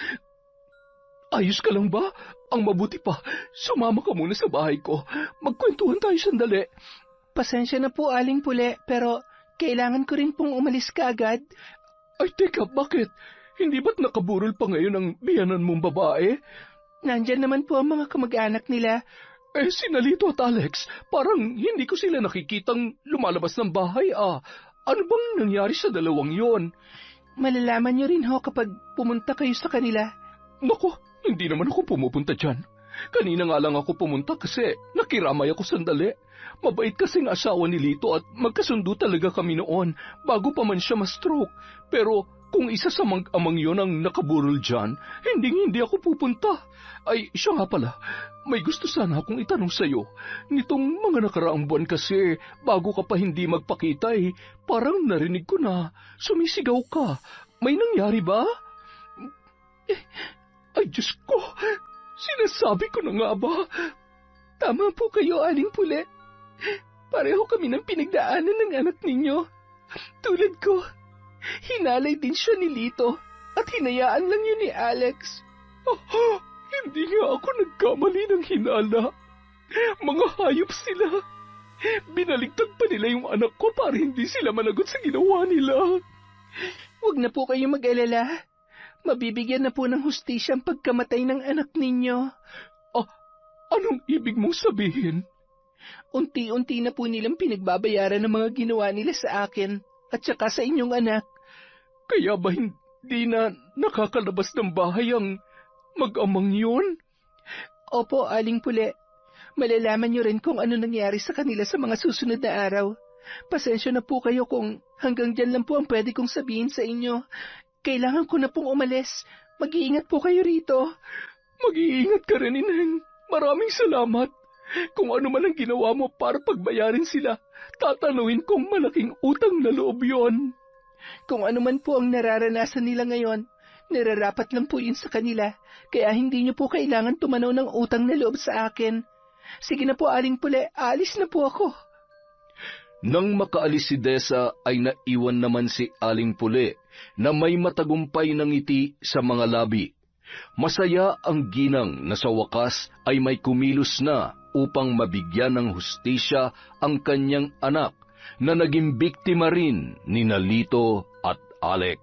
Speaker 1: Ayos ka lang ba? Ang mabuti pa, sumama ka muna sa bahay ko. Magkwentuhan tayo sandali. Pasensya na po, Aling Pule, pero kailangan ko rin pong umalis ka agad. Ay, teka, bakit?
Speaker 3: Hindi ba't nakaburol pa ngayon ang biyanan mong babae?
Speaker 1: Nandyan naman po ang mga kamag-anak nila.
Speaker 3: Sina Lito at Alex, parang hindi ko sila nakikitang lumalabas ng bahay Ano bang nangyari sa dalawang yon?
Speaker 1: Malalaman niyo rin ho kapag pumunta kayo sa kanila.
Speaker 3: Naku, hindi naman ako pumupunta dyan. Kanina nga lang ako pumunta kasi nakiramay ako sandali. Mabait kasing asawa ni Lito at magkasundo talaga kami noon bago pa man siya ma-stroke. Pero kung isa sa mag-amang yon ang nakaburol dyan, hindi ako pupunta. Ay, siya nga pala, may gusto sana akong itanong sa'yo. Nitong mga nakaraang buwan kasi, bago ka pa hindi magpakita parang narinig ko na sumisigaw ka. May nangyari ba? Ay, Diyos ko, sinasabi ko na nga ba?
Speaker 1: Tama po kayo, Aling Pule. Pareho kami ng pinagdaanan ng anak ninyo. Tulad ko, hinalay din siya ni Lito at hinayaan lang yun ni Alex.
Speaker 3: Hindi nga ako nagkamali ng hinala. Mga hayop sila. Binaligtad pa nila yung anak ko para hindi sila managot sa ginawa nila.
Speaker 1: Huwag na po kayo mag-alala. Mabibigyan na po ng hustisya ang pagkamatay ng anak ninyo.
Speaker 3: Anong ibig mong sabihin?
Speaker 1: Unti-unti na po nilang pinagbabayaran ng mga ginawa nila sa akin at saka sa inyong anak.
Speaker 3: Kaya ba hindi na nakakalabas ng bahay ang mag-amang yun?
Speaker 1: Opo, Aling Pule. Malalaman niyo rin kung ano nangyari sa kanila sa mga susunod na araw. Pasensya na po kayo kung hanggang dyan lang po ang pwede kong sabihin sa inyo. Kailangan ko na pong umalis. Mag-iingat po kayo rito.
Speaker 3: Mag-iingat ka rin, Ineng. Maraming salamat. Kung ano man ang ginawa mo para pagbayarin sila, tatanungin kung malaking utang na loob yon.
Speaker 1: Kung ano man po ang nararanasan nila ngayon, nararapat lang po yun sa kanila, kaya hindi niyo po kailangan tumanaw ng utang na loob sa akin. Sige na po, Aling Pule, alis na po ako.
Speaker 3: Nang makaalis si Desa ay naiwan naman si Aling Pule na may matagumpay na ngiti sa mga labi. Masaya ang ginang na sa wakas ay may kumilos na upang mabigyan ng hustisya ang kanyang anak na naging biktima rin ni Lito at Alex.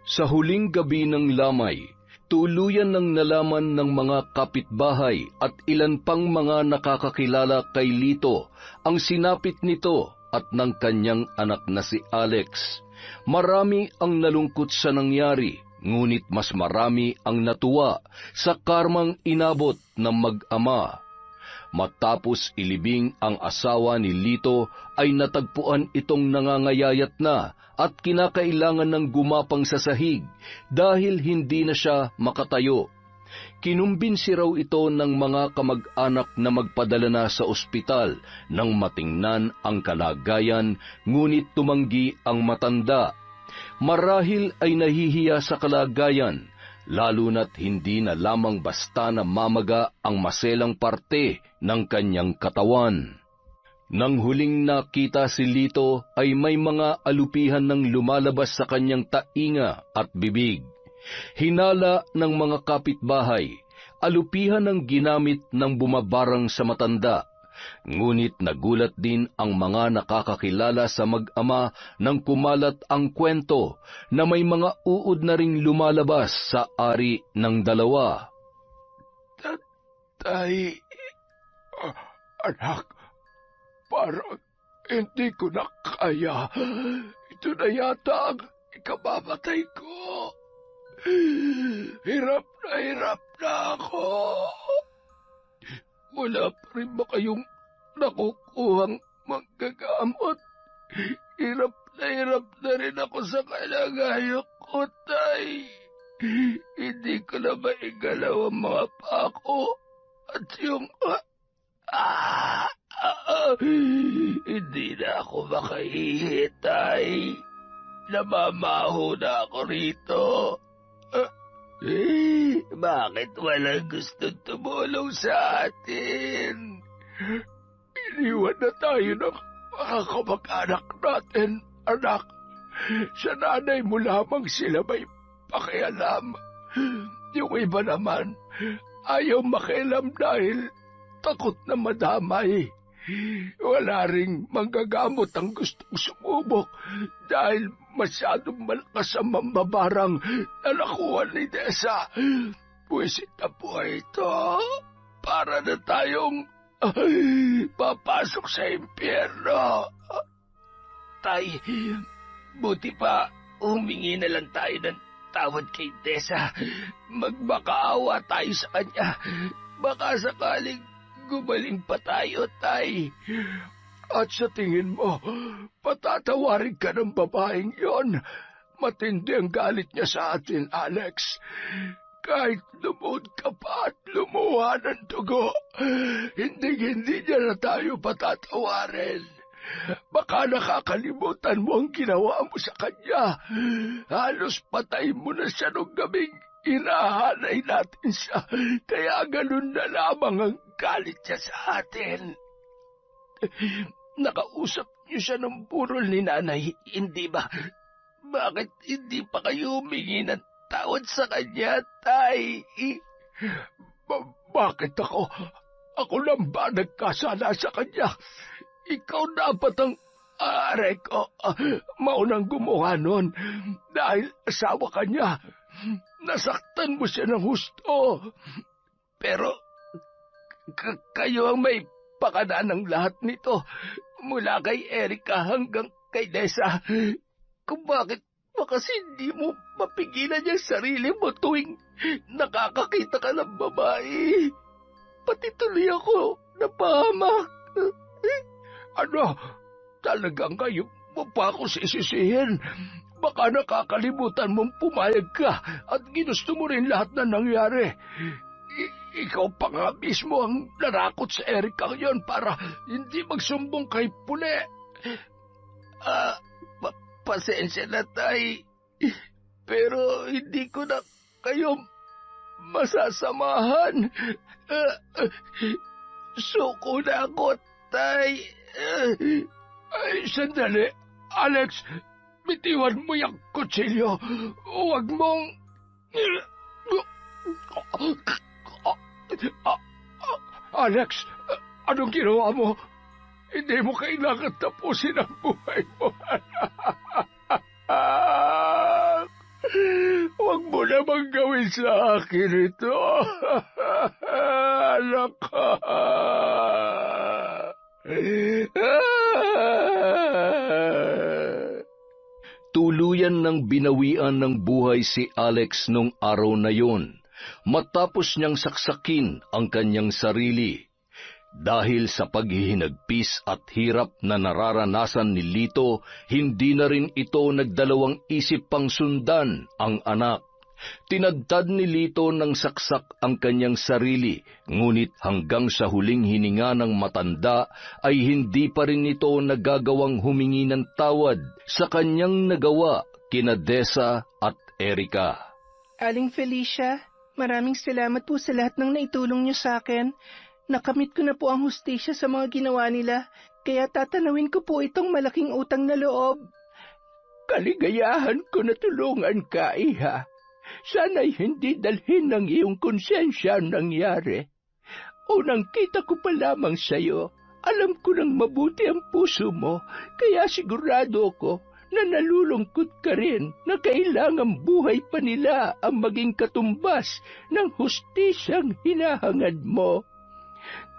Speaker 3: Sa huling gabi ng lamay, tuluyan ng nalaman ng mga kapitbahay at ilan pang mga nakakakilala kay Lito ang sinapit nito at ng kanyang anak na si Alex. Marami ang nalungkot sa nangyari, ngunit mas marami ang natuwa sa karmang inabot ng mag-ama. Matapos ilibing ang asawa ni Lito ay natagpuan itong nangangayayat na at kinakailangan ng gumapang sa sahig dahil hindi na siya makatayo. Kinumbinsi raw ito ng mga kamag-anak na magpadala na sa ospital nang matingnan ang kalagayan, ngunit tumanggi ang matanda. Marahil ay nahihiya sa kalagayan, lalo na't hindi na lamang basta na mamaga ang maselang parte ng kanyang katawan. Nang huling nakita si Lito ay may mga alupihan ng lumalabas sa kanyang tainga at bibig. Hinala ng mga kapitbahay, alupihan ang ginamit ng bumabarang sa matanda. Ngunit nagulat din ang mga nakakakilala sa mag-ama nang kumalat ang kwento na may mga uod na ring lumalabas sa ari ng dalawa.
Speaker 2: Tatay, anak, parang hindi ko na kaya. Ito na yata ang ikababatay ko. Hirap na ako. Wala pa rin ba kayong nakukuhang manggagamot? Hirap na rin ako sa kalagayan ko, tay. Hindi ko na maigalaw ang mga pako at yung... Hindi na ako makaihi, tay. Namamaho na ako rito. Bakit walang gustong tumulong sa atin? Iniwan na tayo ng mga kamag-anak natin, anak. Sa nanay mo lamang sila may pakialam. Yung iba naman, ayaw makialam dahil takot na madamay. Wala ring manggagamot ang gustong sumubok dahil masyadong malakas ang mambabarang na nakuha ni Desa. Pwisit na po ito para na tayong papasok sa impyerno.
Speaker 4: Tay, buti pa humingi na lang tayo ng tawad kay Desa. Magmakaawa tayo sa kanya. Baka sakaling gumaling pa tayo, Tay.
Speaker 2: At sa tingin mo, patatawarin ka ng babaeng yon. Matindi ang galit niya sa atin, Alex. Kahit lumuhod ka pa at lumuha ng dugo, hindi niya na tayo patatawarin. Baka nakakalimutan mo ang ginawa mo sa kanya. Halos patay mo na siya nung gabing inahanay natin siya. Kaya ganun na lamang ang galit niya sa atin.
Speaker 4: Nakausap niyo siya ng burol ni nanay, hindi ba? Bakit hindi pa kayo humingi ng tawad sa kanya, Tay?
Speaker 2: Bakit ako? Ako lang ba nagkasala sa kanya? Ikaw dapat ang ko. Maunang gumawa nun dahil asawa ka niya. Nasaktan mo siya ng husto.
Speaker 4: Pero kayo ang may pakana ng lahat nito, mula kay Erika hanggang kay Desa. Kung bakit kasi hindi mo mapigilan yung sarili mo tuwing nakakakita ka ng babae. Pati tuloy ako napahamak.
Speaker 2: Ano? Talagang kayo mo pa ako sisisihin? Baka nakakalimutan mong pumayag ka at ginusto mo rin lahat na nangyari. Ikaw pa nga mismo ang narakot sa Erika yon para hindi magsumbong kay Pule.
Speaker 4: Pasensya na, Tay. Pero hindi ko na kayo masasamahan. Suko na ako, Tay.
Speaker 2: Ay, sandali. Alex, bitiwan mo yung kutsilyo. Huwag mong... Alex, anong ginawa mo? Hindi mo kailangan tapusin ang buhay mo. Huwag mo namang gawin sa akin ito. Anak ka.
Speaker 3: Tuluyan ng binawian ng buhay si Alex nung araw na yon, matapos niyang saksakin ang kanyang sarili. Dahil sa paghihinagpis at hirap na nararanasan ni Lito, hindi na rin ito nagdalawang isip pang sundan ang anak. Tinadtad ni Lito ng saksak ang kanyang sarili, ngunit hanggang sa huling hininga ng matanda ay hindi pa rin ito nagagawang humingi ng tawad sa kanyang nagawa kina Desa at Erika.
Speaker 1: Aling Felicia, maraming salamat po sa lahat ng naitulong niyo sa akin. Nakamit ko na po ang hustisya sa mga ginawa nila, kaya tatanawin ko po itong malaking utang na loob.
Speaker 2: Kaligayahan ko na tulungan ka, Iha. Sana'y hindi dalhin ng iyong konsensya ang nangyari. Unang kita ko pa lamang sa'yo, alam ko nang mabuti ang puso mo, kaya sigurado ko na nalulungkot ka rin na kailangang buhay pa nila ang maging katumbas ng hustisyang hinahangad mo.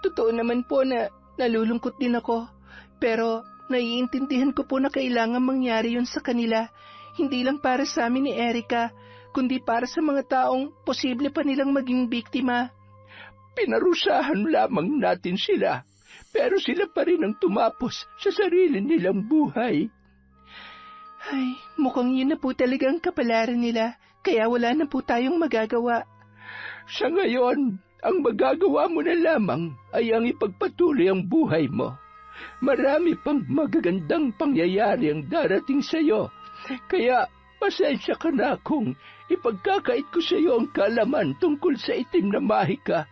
Speaker 1: Totoo naman po na nalulungkot din ako, pero naiintindihan ko po na kailangan mangyari yun sa kanila, hindi lang para sa amin ni Erika, kundi para sa mga taong posible pa nilang maging biktima.
Speaker 2: Pinarusahan lamang natin sila, pero sila pa rin ang tumapos sa sarili nilang buhay.
Speaker 1: Ay, mukhang yun na po talagang kapalaran nila, kaya wala na po tayong magagawa.
Speaker 2: Sa ngayon, ang magagawa mo na lamang ay ang ipagpatuloy ang buhay mo. Marami pang magagandang pangyayari ang darating sa iyo, kaya pasensya ka na kung ipagkakait ko sa iyo ang kaalaman tungkol sa itim na mahika.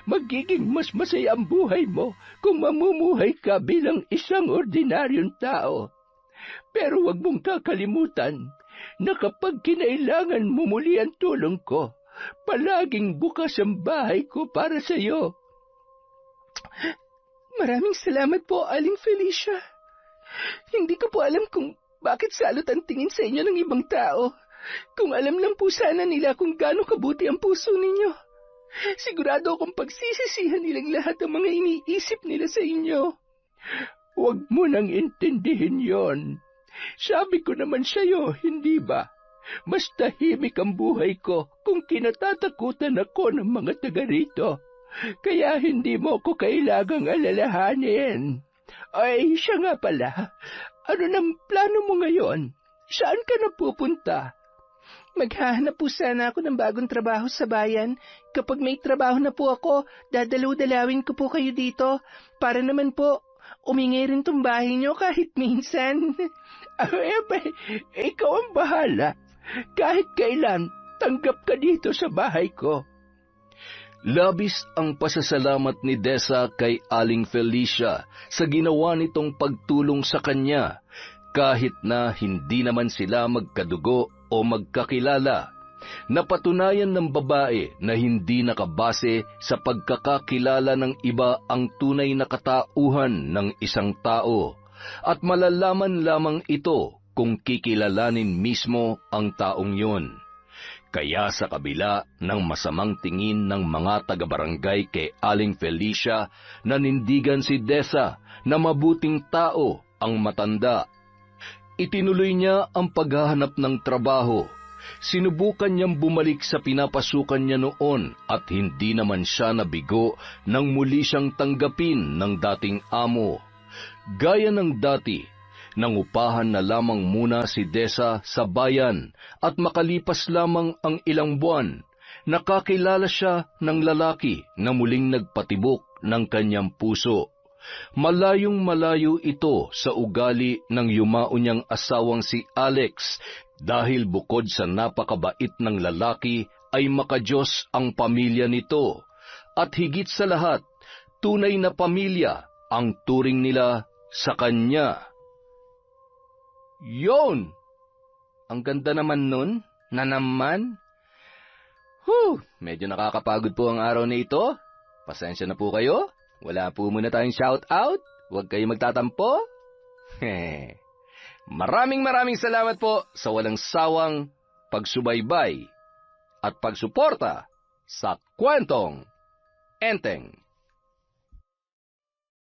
Speaker 2: Magiging mas masaya ang buhay mo kung mamumuhay ka bilang isang ordinaryong tao. Pero huwag mong kakalimutan na kapag kinailangan mo muli ang tulong ko, palaging bukas ang bahay ko para sa iyo.
Speaker 1: Maraming salamat po, Aling Felicia. Hindi ko po alam kung bakit salot ang tingin sa inyo ng ibang tao. Kung alam lang po sana nila kung gaano kabuti ang puso ninyo. Sigurado akong pagsisisihan nilang lahat ang mga iniisip nila sa inyo. Huwag mo nang intindihin yon. Sabi ko naman sa'yo, hindi ba? Mas tahimik ang buhay ko kung kinatatakutan ako ng mga taga rito. Kaya hindi mo ko kailangang alalahanin. Ay, siya nga pala. Ano nang plano mo ngayon? Saan ka napupunta? Maghahanap po sana ako ng bagong trabaho sa bayan. Kapag may trabaho na po ako, dadalaw-dalawin ko po kayo dito. Para naman po, umingi rin tong bahay nyo kahit minsan. Ikaw ang bahala. Kahit kailan, tanggap ka dito sa bahay ko.
Speaker 3: Labis ang pasasalamat ni Dessa kay Aling Felicia sa ginawa nitong pagtulong sa kanya, kahit na hindi naman sila magkadugo o magkakilala. Napatunayan ng babae na hindi nakabase sa pagkakakilala ng iba ang tunay na katauhan ng isang tao, at malalaman lamang ito kung kikilalanin mismo ang taong yun. Kaya sa kabila ng masamang tingin ng mga taga-barangay kay Aling Felicia, nanindigan si Dessa na mabuting tao ang matanda. Itinuloy niya ang paghahanap ng trabaho. Sinubukan niyang bumalik sa pinapasukan niya noon at hindi naman siya nabigo nang muli siyang tanggapin ng dating amo. Gaya ng dati, nangupahan na lamang muna si Dessa sa bayan at makalipas lamang ang ilang buwan, nakakilala siya ng lalaki na muling nagpatibok ng kanyang puso. Malayong malayo ito sa ugali ng yumao niyang asawang si Alex, dahil bukod sa napakabait ng lalaki ay makadiyos ang pamilya nito, at higit sa lahat, tunay na pamilya ang turing nila sa kanya.
Speaker 4: Yon! Ang ganda naman nun, na naman.
Speaker 3: Medyo nakakapagod po ang araw na ito. Pasensya na po kayo. Wala po muna tayong shout-out. Huwag kayong magtatampo. Maraming salamat po sa walang sawang pagsubaybay at pagsuporta sa Kwentong Enteng.